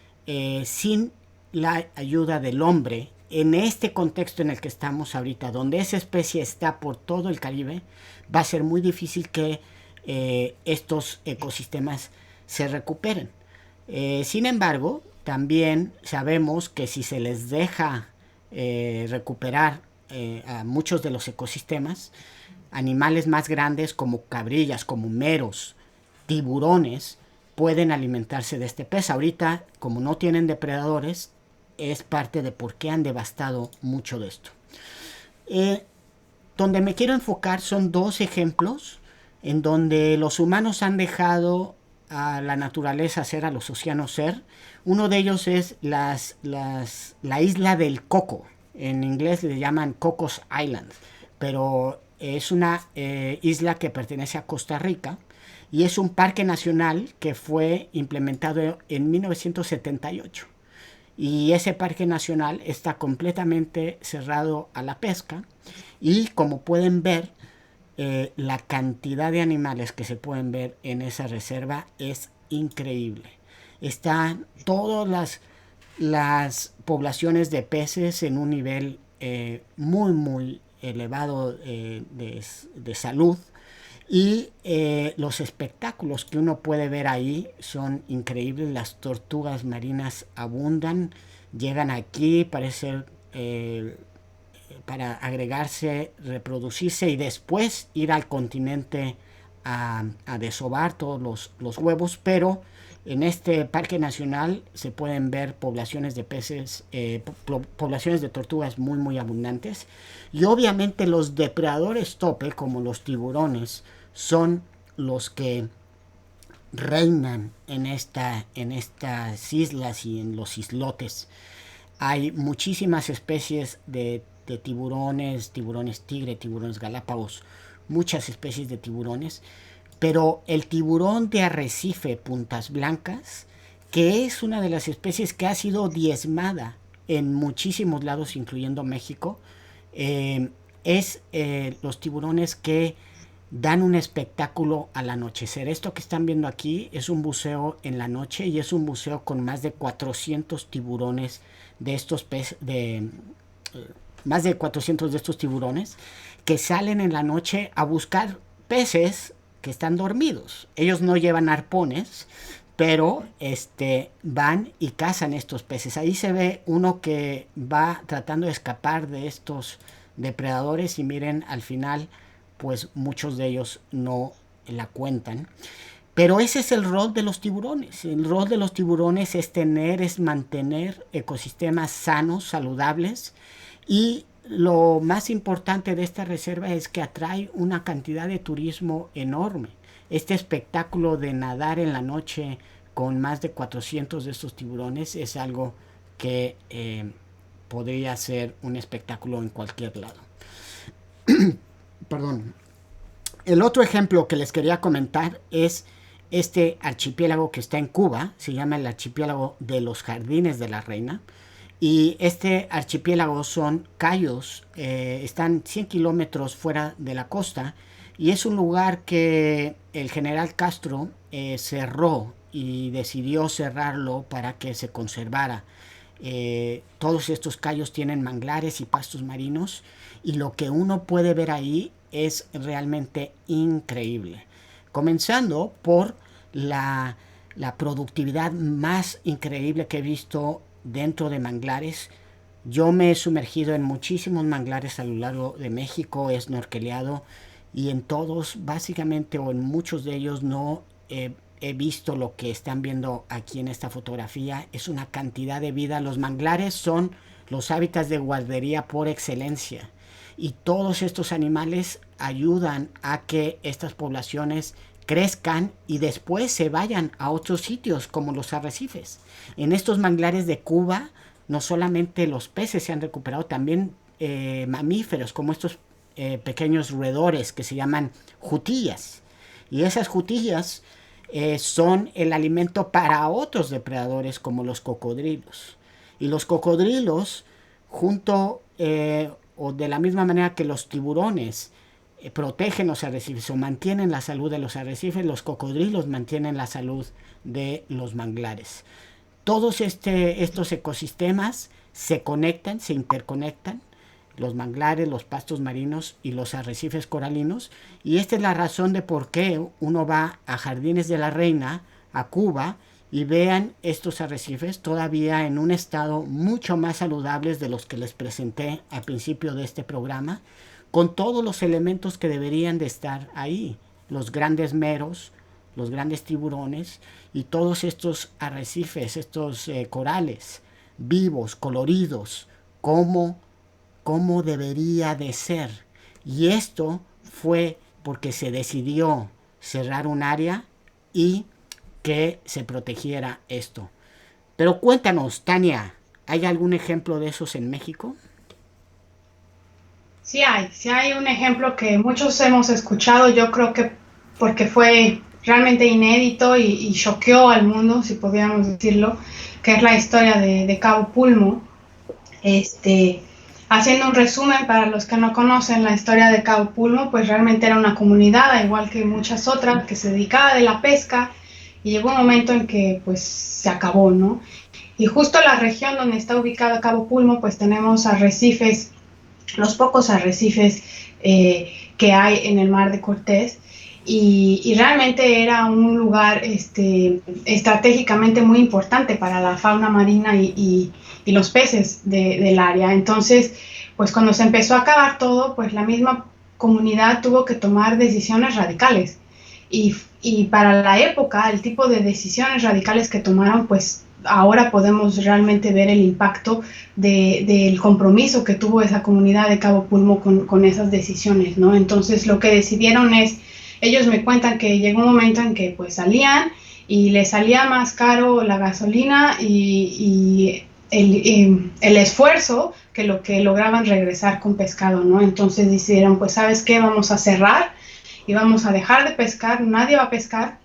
sin la ayuda del hombre, en este contexto en el que estamos ahorita, donde esa especie está por todo el Caribe, va a ser muy difícil que estos ecosistemas se recuperen. Sin embargo, también sabemos que si se les deja recuperar a muchos de los ecosistemas, animales más grandes como cabrillas, como meros, tiburones, pueden alimentarse de este pez. Ahorita, como no tienen depredadores, es parte de por qué han devastado mucho de esto. Donde me quiero enfocar son 2 ejemplos en donde los humanos han dejado a la naturaleza ser, a los océanos ser. Uno de ellos es la isla del Coco. En inglés le llaman Cocos Island, pero es una isla que pertenece a Costa Rica y es un parque nacional que fue implementado en 1978. Y ese parque nacional está completamente cerrado a la pesca y, como pueden ver, la cantidad de animales que se pueden ver en esa reserva es increíble. Están todas las poblaciones de peces en un nivel muy muy elevado de salud, y los espectáculos que uno puede ver ahí son increíbles. Las tortugas marinas abundan, llegan aquí para agregarse, reproducirse y después ir al continente a desovar todos los huevos, pero en este parque nacional se pueden ver poblaciones de peces, poblaciones de tortugas muy muy abundantes, y obviamente los depredadores tope como los tiburones son los que reinan en estas islas y en los islotes. Hay muchísimas especies de tiburones, tiburones tigre, tiburones galápagos, muchas especies de tiburones, pero el tiburón de arrecife puntas blancas, que es una de las especies que ha sido diezmada en muchísimos lados, incluyendo México, es los tiburones que dan un espectáculo al anochecer. Esto que están viendo aquí es un buceo en la noche y es un buceo con más de 400 tiburones de estos peces, más de 400 de estos tiburones que salen en la noche a buscar peces que están dormidos. Ellos no llevan arpones, pero van y cazan estos peces. Ahí se ve uno que va tratando de escapar de estos depredadores y miren, al final pues muchos de ellos no la cuentan. Pero ese es el rol de los tiburones. El rol de los tiburones es mantener ecosistemas sanos, saludables, y lo más importante de esta reserva es que atrae una cantidad de turismo enorme. Este espectáculo de nadar en la noche con más de 400 de estos tiburones es algo que podría ser un espectáculo en cualquier lado. Perdón. El otro ejemplo que les quería comentar es este archipiélago que está en Cuba. Se llama el archipiélago de los Jardines de la Reina. Y este archipiélago son cayos, están 100 kilómetros fuera de la costa, y es un lugar que el general Castro cerró y decidió cerrarlo para que se conservara. Todos estos cayos tienen manglares y pastos marinos, y lo que uno puede ver ahí es realmente increíble. Comenzando por la productividad más increíble que he visto dentro de manglares. Yo me he sumergido en muchísimos manglares a lo largo de México, he snorkeleado, y en todos, básicamente, o en muchos de ellos, no he visto lo que están viendo aquí en esta fotografía. Es una cantidad de vida. Los manglares son los hábitats de guardería por excelencia, y todos estos animales ayudan a que estas poblaciones crezcan y después se vayan a otros sitios como los arrecifes. En estos manglares de Cuba no solamente los peces se han recuperado, también mamíferos como estos pequeños roedores que se llaman jutillas. Y esas jutillas son el alimento para otros depredadores como los cocodrilos. Y los cocodrilos, junto o de la misma manera que los tiburones protegen los arrecifes o mantienen la salud de los arrecifes, los cocodrilos mantienen la salud de los manglares. Todos estos ecosistemas se conectan, se interconectan, los manglares, los pastos marinos y los arrecifes coralinos, y esta es la razón de por qué uno va a Jardines de la Reina, a Cuba, y vean estos arrecifes todavía en un estado mucho más saludables de los que les presenté al principio de este programa, con todos los elementos que deberían de estar ahí, los grandes meros, los grandes tiburones y todos estos arrecifes, estos corales vivos, coloridos, como debería de ser. Y esto fue porque se decidió cerrar un área y que se protegiera esto. Pero cuéntanos, Tania, ¿hay algún ejemplo de esos en México? Sí hay un ejemplo que muchos hemos escuchado, yo creo que porque fue realmente inédito y choqueó al mundo, si podríamos decirlo, que es la historia de Cabo Pulmo. Haciendo un resumen para los que no conocen la historia de Cabo Pulmo, pues realmente era una comunidad, igual que muchas otras, que se dedicaba de la pesca, y llegó un momento en que pues se acabó, ¿no? Y justo la región donde está ubicado Cabo Pulmo, pues tenemos arrecifes, los pocos arrecifes que hay en el Mar de Cortés, y realmente era un lugar estratégicamente muy importante para la fauna marina y los peces del área. Entonces, pues cuando se empezó a acabar todo, pues la misma comunidad tuvo que tomar decisiones radicales, y para la época, el tipo de decisiones radicales que tomaron, pues ahora podemos realmente ver el impacto del compromiso que tuvo esa comunidad de Cabo Pulmo con esas decisiones, ¿no? Entonces lo que decidieron es, ellos me cuentan que llegó un momento en que pues salían y les salía más caro la gasolina y el esfuerzo que lo que lograban regresar con pescado, ¿no? Entonces decidieron, pues ¿sabes qué? Vamos a cerrar y vamos a dejar de pescar, nadie va a pescar.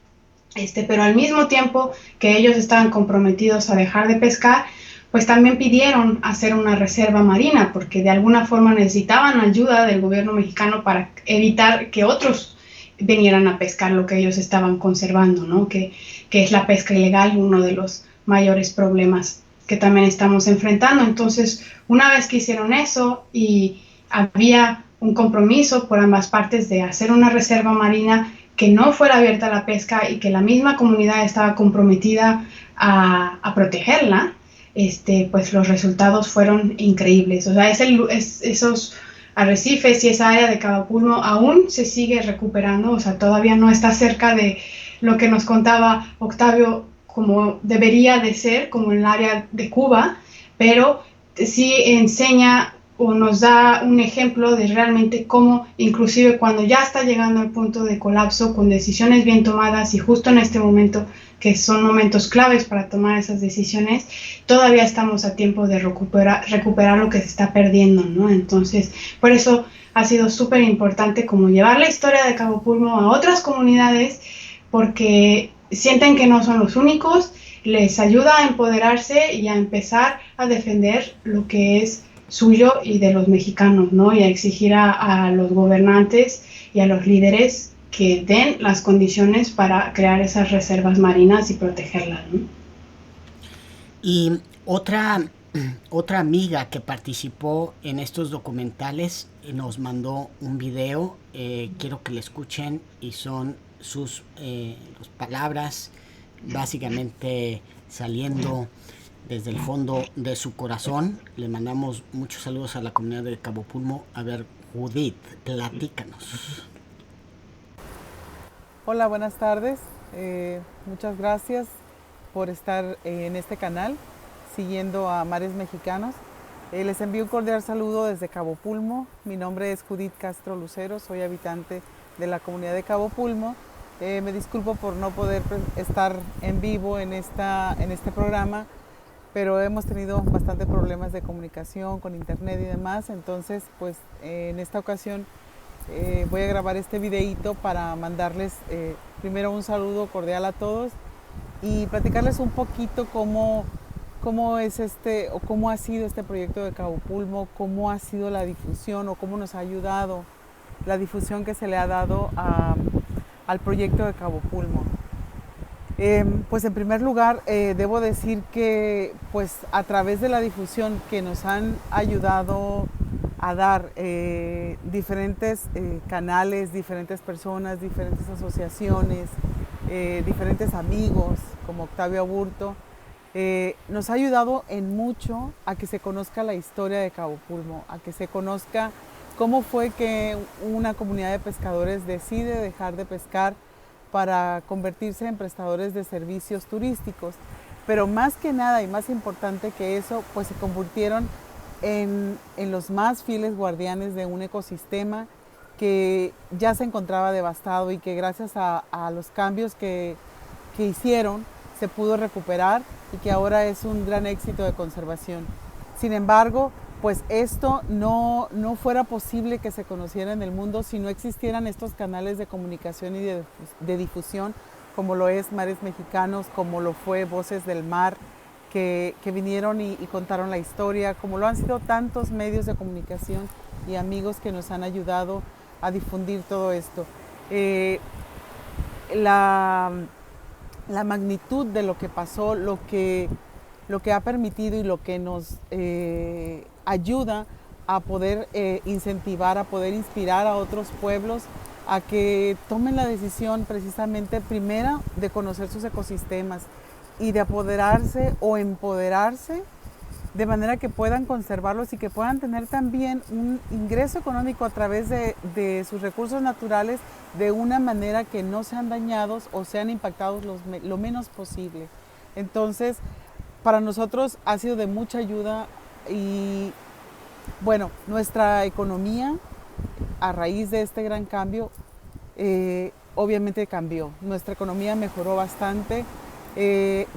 Pero al mismo tiempo que ellos estaban comprometidos a dejar de pescar, pues también pidieron hacer una reserva marina, porque de alguna forma necesitaban ayuda del gobierno mexicano para evitar que otros vinieran a pescar lo que ellos estaban conservando, ¿no? Que es la pesca ilegal, uno de los mayores problemas que también estamos enfrentando. Entonces, una vez que hicieron eso y había un compromiso por ambas partes de hacer una reserva marina que no fuera abierta a la pesca y que la misma comunidad estaba comprometida a protegerla, pues los resultados fueron increíbles. O sea, esos arrecifes y esa área de Cabo Pulmo aún se sigue recuperando, o sea, todavía no está cerca de lo que nos contaba Octavio como debería de ser, como en el área de Cuba, pero sí enseña o nos da un ejemplo de realmente cómo, inclusive cuando ya está llegando al punto de colapso, con decisiones bien tomadas y justo en este momento, que son momentos claves para tomar esas decisiones, todavía estamos a tiempo de recuperar lo que se está perdiendo, ¿no? Entonces, por eso ha sido súper importante como llevar la historia de Cabo Pulmo a otras comunidades, porque sienten que no son los únicos, les ayuda a empoderarse y a empezar a defender lo que es suyo y de los mexicanos, ¿no? Y a exigir a los gobernantes y a los líderes que den las condiciones para crear esas reservas marinas y protegerlas, ¿no? Y otra amiga que participó en estos documentales nos mandó un video, quiero que le escuchen, y son sus palabras básicamente saliendo desde el fondo de su corazón. Le mandamos muchos saludos a la comunidad de Cabo Pulmo. A ver, Judith, platícanos. Hola, buenas tardes. Muchas gracias por estar en este canal, siguiendo a Mares Mexicanos. Les envío un cordial saludo desde Cabo Pulmo. Mi nombre es Judith Castro Lucero, soy habitante de la comunidad de Cabo Pulmo. Me disculpo por no poder estar en vivo en este programa, pero hemos tenido bastante problemas de comunicación con internet y demás. Entonces, pues en esta ocasión voy a grabar este videíto para mandarles primero un saludo cordial a todos y platicarles un poquito cómo es o cómo ha sido este proyecto de Cabo Pulmo, cómo ha sido la difusión o cómo nos ha ayudado la difusión que se le ha dado al proyecto de Cabo Pulmo. Pues en primer lugar debo decir que pues a través de la difusión que nos han ayudado a dar diferentes canales, diferentes personas, diferentes asociaciones, diferentes amigos como Octavio Aburto, nos ha ayudado en mucho a que se conozca la historia de Cabo Pulmo, a que se conozca cómo fue que una comunidad de pescadores decide dejar de pescar para convertirse en prestadores de servicios turísticos. Pero más que nada y más importante que eso, pues se convirtieron en los más fieles guardianes de un ecosistema que ya se encontraba devastado y que gracias a los cambios que hicieron se pudo recuperar y que ahora es un gran éxito de conservación. Sin embargo, pues esto no fuera posible que se conociera en el mundo si no existieran estos canales de comunicación y de difusión, como lo es Mares Mexicanos, como lo fue Voces del Mar, que vinieron y contaron la historia, como lo han sido tantos medios de comunicación y amigos que nos han ayudado a difundir todo esto. La magnitud de lo que pasó, lo que ha permitido y lo que nos ayuda a poder incentivar, a poder inspirar a otros pueblos a que tomen la decisión precisamente primera de conocer sus ecosistemas y de apoderarse o empoderarse de manera que puedan conservarlos y que puedan tener también un ingreso económico a través de sus recursos naturales de una manera que no sean dañados o sean impactados lo menos posible. Entonces, para nosotros ha sido de mucha ayuda y bueno, nuestra economía a raíz de este gran cambio obviamente cambió. Nuestra economía mejoró bastante.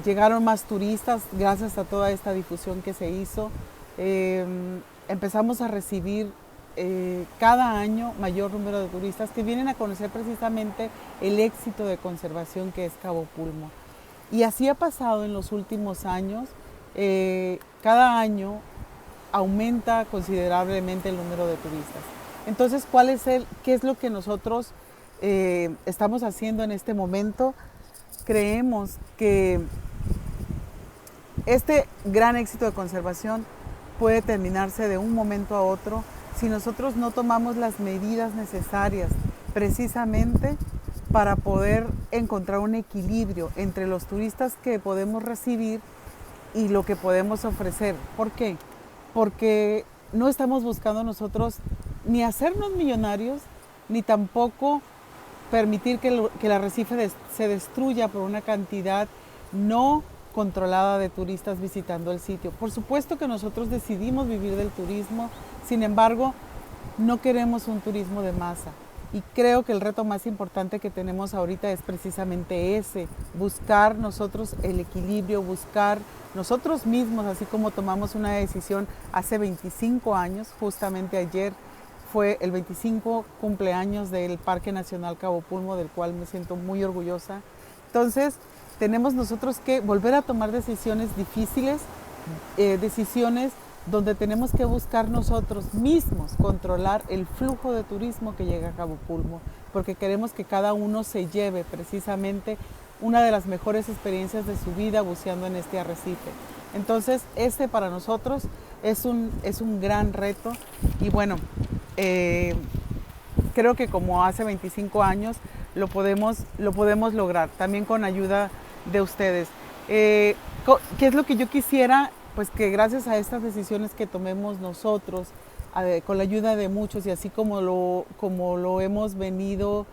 Llegaron más turistas gracias a toda esta difusión que se hizo. Empezamos a recibir cada año mayor número de turistas que vienen a conocer precisamente el éxito de conservación que es Cabo Pulmo. Y así ha pasado en los últimos años. Cada año aumenta considerablemente el número de turistas. Entonces, ¿qué es lo que nosotros estamos haciendo en este momento? Creemos que este gran éxito de conservación puede terminarse de un momento a otro si nosotros no tomamos las medidas necesarias precisamente para poder encontrar un equilibrio entre los turistas que podemos recibir y lo que podemos ofrecer. ¿Por qué? Porque no estamos buscando nosotros ni hacernos millonarios, ni tampoco permitir que el arrecife se destruya por una cantidad no controlada de turistas visitando el sitio. Por supuesto que nosotros decidimos vivir del turismo, sin embargo, no queremos un turismo de masa. Y creo que el reto más importante que tenemos ahorita es precisamente ese, buscar nosotros el equilibrio, buscar nosotros mismos, así como tomamos una decisión hace 25 años, justamente ayer fue el 25 cumpleaños del Parque Nacional Cabo Pulmo, del cual me siento muy orgullosa. Entonces, tenemos nosotros que volver a tomar decisiones difíciles, decisiones donde tenemos que buscar nosotros mismos controlar el flujo de turismo que llega a Cabo Pulmo, porque queremos que cada uno se lleve precisamente una de las mejores experiencias de su vida buceando en este arrecife. Entonces, para nosotros es un gran reto y bueno, creo que como hace 25 años lo podemos lograr, también con ayuda de ustedes. ¿Qué es lo que yo quisiera? Pues que gracias a estas decisiones que tomemos nosotros, con la ayuda de muchos y así como lo hemos venido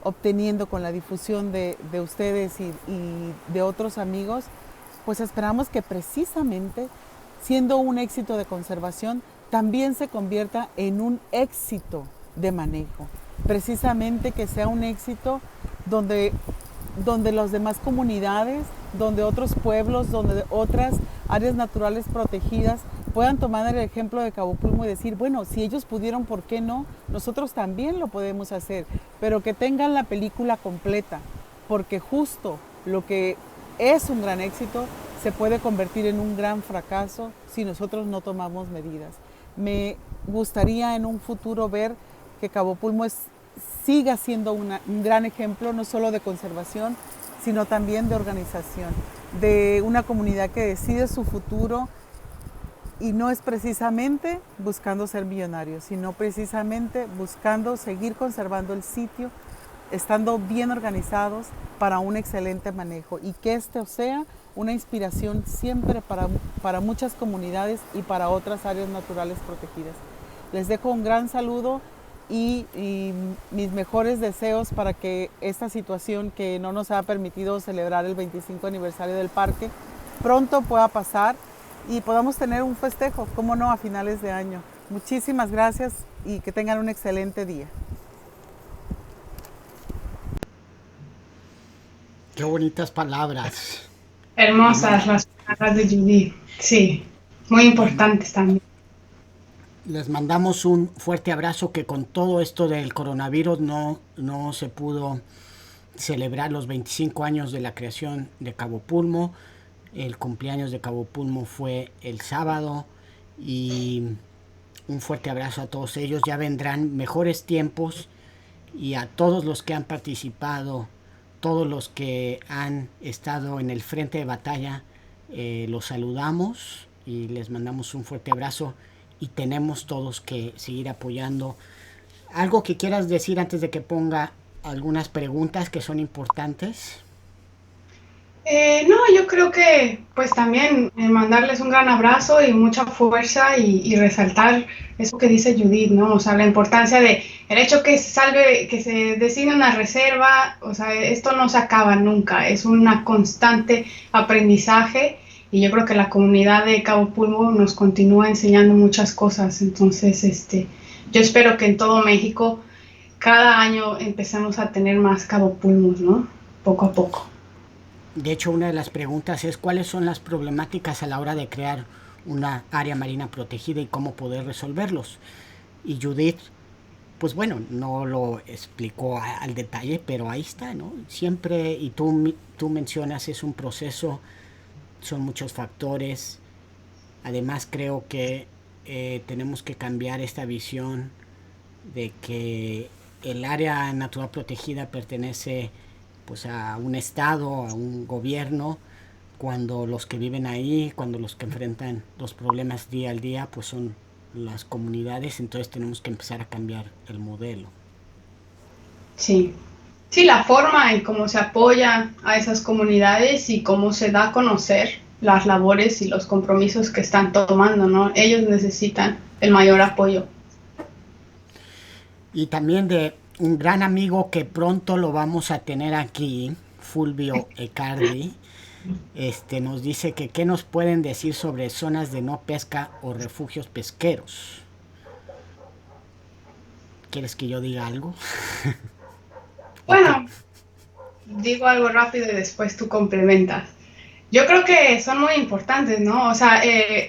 obteniendo con la difusión de ustedes y de otros amigos, pues esperamos que precisamente siendo un éxito de conservación, también se convierta en un éxito de manejo. Precisamente que sea un éxito donde las demás comunidades, donde otros pueblos, donde otras áreas naturales protegidas puedan tomar el ejemplo de Cabo Pulmo y decir, bueno, si ellos pudieron, ¿por qué no? Nosotros también lo podemos hacer, pero que tengan la película completa, porque justo lo que es un gran éxito se puede convertir en un gran fracaso si nosotros no tomamos medidas. Me gustaría en un futuro ver que Cabo Pulmo siga siendo un gran ejemplo, no solo de conservación, sino también de organización, de una comunidad que decide su futuro y no es precisamente buscando ser millonario, sino precisamente buscando seguir conservando el sitio, estando bien organizados para un excelente manejo y que esto sea una inspiración siempre para muchas comunidades y para otras áreas naturales protegidas. Les dejo un gran saludo y mis mejores deseos para que esta situación que no nos ha permitido celebrar el 25 aniversario del parque pronto pueda pasar y podamos tener un festejo, cómo no, a finales de año. Muchísimas gracias y que tengan un excelente día. Qué bonitas palabras. Hermosas las palabras de Judith, sí, muy importantes también. Les mandamos un fuerte abrazo, que con todo esto del coronavirus no se pudo celebrar los 25 años de la creación de Cabo Pulmo. El cumpleaños de Cabo Pulmo fue el sábado y un fuerte abrazo a todos ellos. Ya vendrán mejores tiempos y a todos los que han participado, todos los que han estado en el frente de batalla, los saludamos y les mandamos un fuerte abrazo. Y tenemos todos que seguir apoyando. ¿Algo que quieras decir antes de que ponga algunas preguntas que son importantes? No, yo creo que pues también mandarles un gran abrazo y mucha fuerza y resaltar eso que dice Judith, ¿no? O sea, la importancia de el hecho que se designe una reserva, o sea, esto no se acaba nunca, es una constante aprendizaje. Y yo creo que la comunidad de Cabo Pulmo nos continúa enseñando muchas cosas. Entonces, yo espero que en todo México cada año empecemos a tener más Cabo Pulmos, ¿no? Poco a poco. De hecho, una de las preguntas es cuáles son las problemáticas a la hora de crear una área marina protegida y cómo poder resolverlos. Y Judith, pues bueno, no lo explicó al detalle, pero ahí está, ¿no? Siempre, y tú mencionas, es un proceso. Son muchos factores. Además creo que tenemos que cambiar esta visión de que el área natural protegida pertenece pues a un estado, a un gobierno, cuando los que viven ahí, cuando los que enfrentan los problemas día al día pues son las comunidades. Entonces tenemos que empezar a cambiar el modelo. Sí. Sí, la forma en cómo se apoya a esas comunidades y cómo se da a conocer las labores y los compromisos que están tomando, ¿no? Ellos necesitan el mayor apoyo. Y también de un gran amigo que pronto lo vamos a tener aquí, Fulvio Ecardi. Nos dice que qué nos pueden decir sobre zonas de no pesca o refugios pesqueros. ¿Quieres que yo diga algo? Bueno, digo algo rápido y después tú complementas. Yo creo que son muy importantes, ¿no? O sea,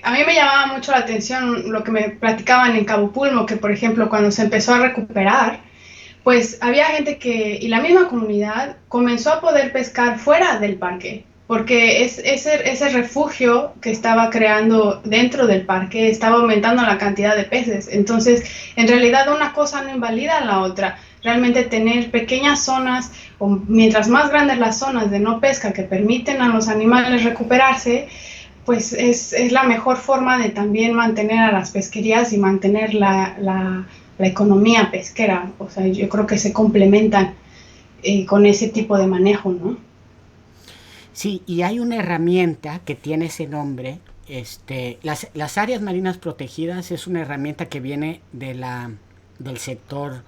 a mí me llamaba mucho la atención lo que me platicaban en Cabo Pulmo, que por ejemplo cuando se empezó a recuperar, pues había gente y la misma comunidad comenzó a poder pescar fuera del parque, porque ese refugio que estaba creando dentro del parque estaba aumentando la cantidad de peces. Entonces, en realidad una cosa no invalida a la otra. Realmente tener pequeñas zonas, o mientras más grandes las zonas de no pesca que permiten a los animales recuperarse, pues es la mejor forma de también mantener a las pesquerías y mantener la economía pesquera. O sea, yo creo que se complementan con ese tipo de manejo, ¿no? Sí, y hay una herramienta que tiene ese nombre. Las áreas marinas protegidas es una herramienta que viene del sector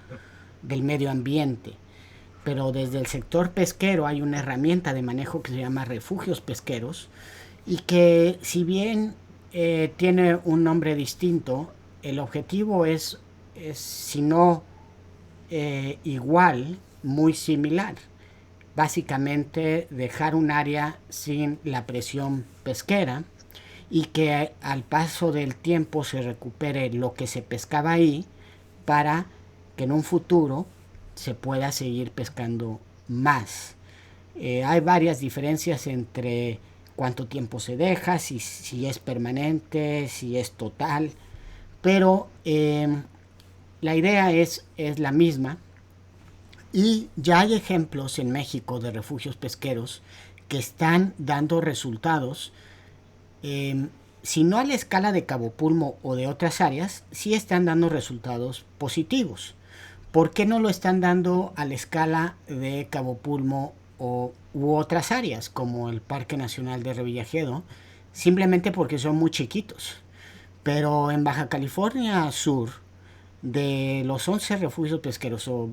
del medio ambiente, pero desde el sector pesquero hay una herramienta de manejo que se llama refugios pesqueros, y que si bien tiene un nombre distinto, el objetivo es si no igual, muy similar. Básicamente dejar un área sin la presión pesquera y que al paso del tiempo se recupere lo que se pescaba ahí, para que en un futuro se pueda seguir pescando más. Hay varias diferencias entre cuánto tiempo se deja, si es permanente, si es total, pero la idea es la misma. Y ya hay ejemplos en México de refugios pesqueros que están dando resultados, si no a la escala de Cabo Pulmo o de otras áreas, sí están dando resultados positivos. ¿Por qué no lo están dando a la escala de Cabo Pulmo u otras áreas, como el Parque Nacional de Revillagigedo? Simplemente porque son muy chiquitos. Pero en Baja California Sur, de los 11 refugios pesqueros o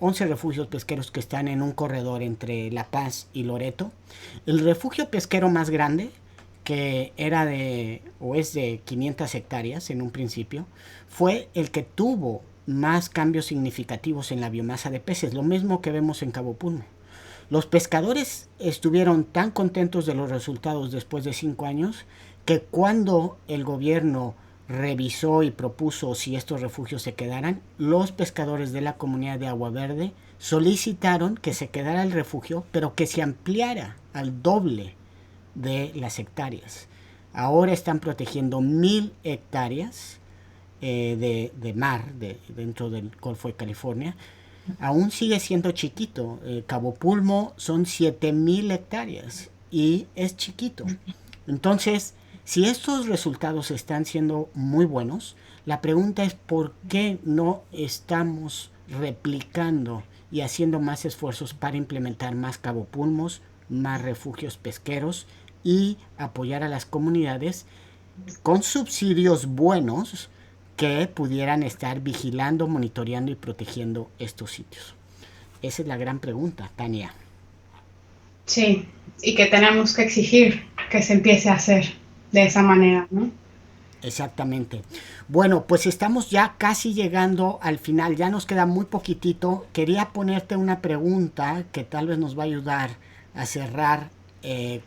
11 refugios pesqueros que están en un corredor entre La Paz y Loreto, el refugio pesquero más grande, que era es de 500 hectáreas en un principio, fue el que tuvo más cambios significativos en la biomasa de peces, lo mismo que vemos en Cabo Pulmo. Los pescadores estuvieron tan contentos de los resultados después de 5 años que cuando el gobierno revisó y propuso si estos refugios se quedaran, los pescadores de la comunidad de Agua Verde solicitaron que se quedara el refugio, pero que se ampliara al doble de las hectáreas. Ahora están protegiendo 1000 hectáreas de mar dentro del Golfo de California. Aún sigue siendo chiquito. Cabo Pulmo son 7000 hectáreas y es chiquito. Entonces, si estos resultados están siendo muy buenos, la pregunta es ¿por qué no estamos replicando y haciendo más esfuerzos para implementar más Cabo Pulmos, más refugios pesqueros y apoyar a las comunidades con subsidios buenos que pudieran estar vigilando, monitoreando y protegiendo estos sitios? Esa es la gran pregunta, Tania. Sí, y que tenemos que exigir que se empiece a hacer de esa manera, ¿no? Exactamente. Bueno, pues estamos ya casi llegando al final, ya nos queda muy poquitito. Quería ponerte una pregunta que tal vez nos va a ayudar a cerrar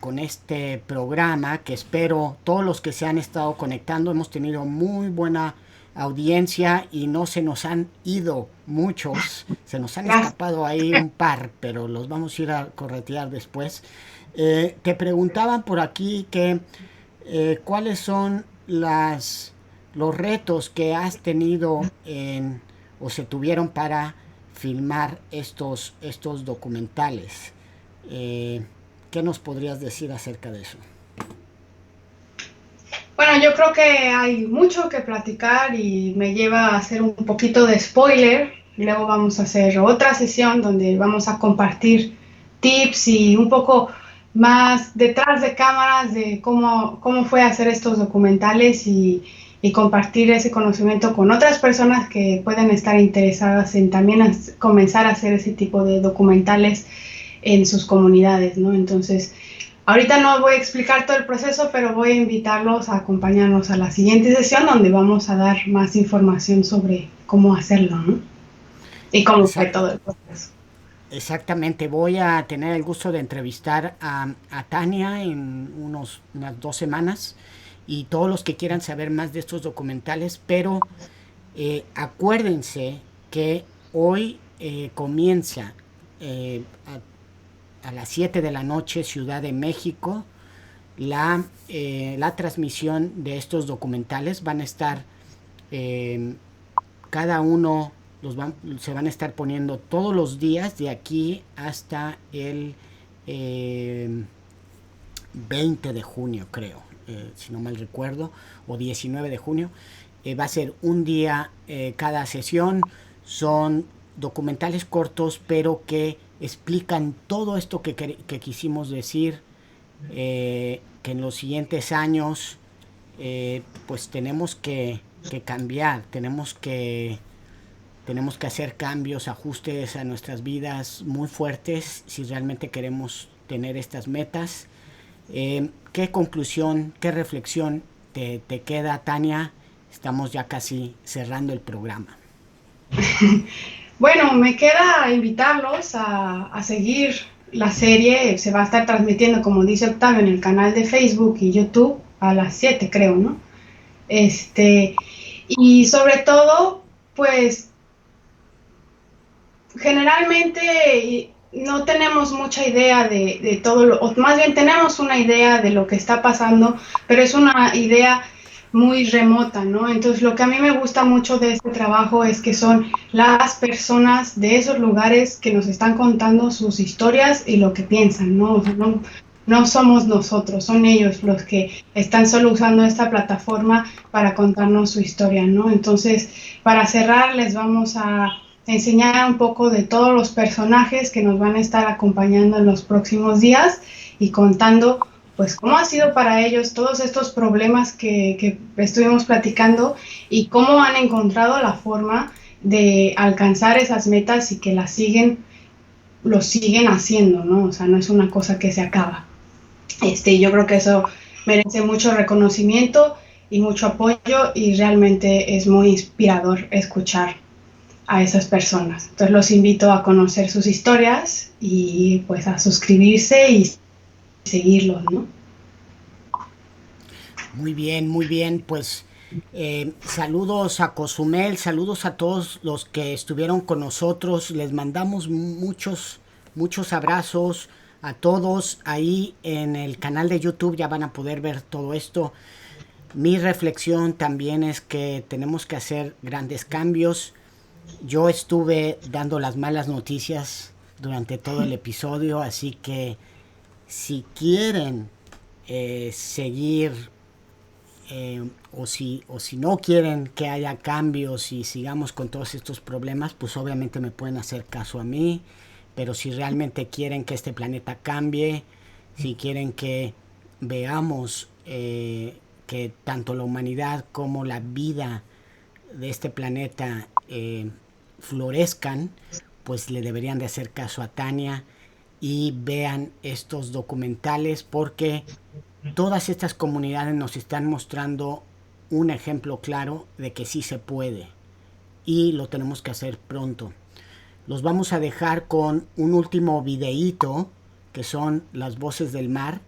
con este programa, que espero todos los que se han estado conectando, hemos tenido muy buena audiencia y no se nos han ido muchos, se nos han escapado ahí un par, pero los vamos a ir a corretear después. Te preguntaban por aquí que ¿cuáles son los retos que has tenido o se tuvieron para filmar estos documentales? ¿Qué nos podrías decir acerca de eso? Bueno, yo creo que hay mucho que platicar y me lleva a hacer un poquito de spoiler. Luego vamos a hacer otra sesión donde vamos a compartir tips y un poco más detrás de cámaras de cómo fue hacer estos documentales y y compartir ese conocimiento con otras personas que pueden estar interesadas en también comenzar a hacer ese tipo de documentales en sus comunidades, ¿no? Entonces, ahorita no voy a explicar todo el proceso, pero voy a invitarlos a acompañarnos a la siguiente sesión donde vamos a dar más información sobre cómo hacerlo, ¿no? Y cómo fue todo el proceso. Exactamente, voy a tener el gusto de entrevistar a Tania en unas 2 semanas y todos los que quieran saber más de estos documentales, pero acuérdense que hoy comienza a las 7 de la noche, Ciudad de México, la transmisión de estos documentales. Van a estar cada uno se van a estar poniendo todos los días de aquí hasta el 20 de junio, creo, si no mal recuerdo, o 19 de junio. Va a ser un día cada sesión. Son documentales cortos, pero que explican todo esto que quisimos decir, que en los siguientes años pues tenemos que cambiar, tenemos que hacer cambios, ajustes a nuestras vidas muy fuertes si realmente queremos tener estas metas. ¿Qué conclusión, qué reflexión te queda, Tania? Estamos ya casi cerrando el programa. Bueno, me queda invitarlos a seguir la serie. Se va a estar transmitiendo, como dice Octavio, en el canal de Facebook y YouTube a las 7, creo, ¿no? Y sobre todo, pues, generalmente no tenemos mucha idea de todo, o más bien tenemos una idea de lo que está pasando, pero es una idea muy remota, ¿no? Entonces, lo que a mí me gusta mucho de este trabajo es que son las personas de esos lugares que nos están contando sus historias y lo que piensan, ¿no? O sea, no somos nosotros, son ellos los que están solo usando esta plataforma para contarnos su historia, ¿no? Entonces, para cerrar, les vamos a enseñar un poco de todos los personajes que nos van a estar acompañando en los próximos días y contando pues cómo ha sido para ellos todos estos problemas que estuvimos platicando y cómo han encontrado la forma de alcanzar esas metas y que lo siguen haciendo, ¿no? O sea, no es una cosa que se acaba. Yo creo que eso merece mucho reconocimiento y mucho apoyo y realmente es muy inspirador escuchar a esas personas. Entonces los invito a conocer sus historias y pues a suscribirse y seguirlos, ¿no? Muy bien, pues saludos a Cozumel, saludos a todos los que estuvieron con nosotros, les mandamos muchos abrazos a todos. Ahí en el canal de YouTube ya van a poder ver todo esto. Mi reflexión también es que tenemos que hacer grandes cambios. Yo estuve dando las malas noticias durante todo el episodio, así que si quieren seguir o si no quieren que haya cambios y sigamos con todos estos problemas, pues obviamente me pueden hacer caso a mí. Pero si realmente quieren que este planeta cambie, si quieren que veamos que tanto la humanidad como la vida de este planeta florezcan, pues le deberían de hacer caso a Tania y vean estos documentales, porque todas estas comunidades nos están mostrando un ejemplo claro de que sí se puede y lo tenemos que hacer pronto. Los vamos a dejar con un último videíto que son las voces del mar.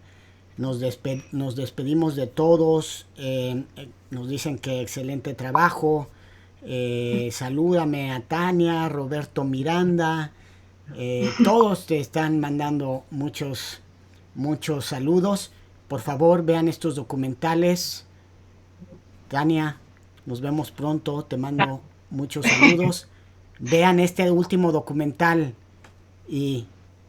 Nos despedimos de todos, nos dicen que excelente trabajo. Salúdame a Tania, Roberto Miranda, todos te están mandando muchos saludos. Por favor, vean estos documentales. Tania, nos vemos pronto, te mando muchos saludos. Vean este último documental y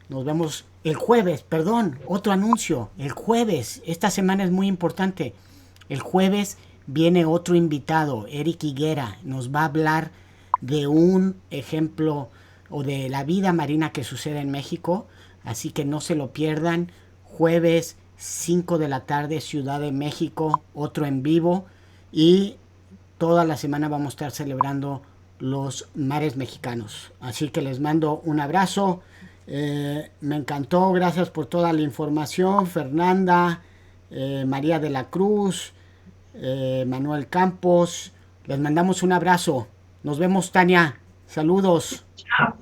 nos vemos el jueves. Perdón, otro anuncio, el jueves, esta semana es muy importante. El jueves viene otro invitado, Eric Higuera, nos va a hablar de un ejemplo o de la vida marina que sucede en México, así que no se lo pierdan. Jueves 5 de la tarde, Ciudad de México, otro en vivo. Y toda la semana vamos a estar celebrando los mares mexicanos. Así que les mando un abrazo. Me encantó, gracias por toda la información, Fernanda, María de la Cruz, Manuel Campos. Les mandamos un abrazo. Nos vemos, Tania. Saludos. Chao.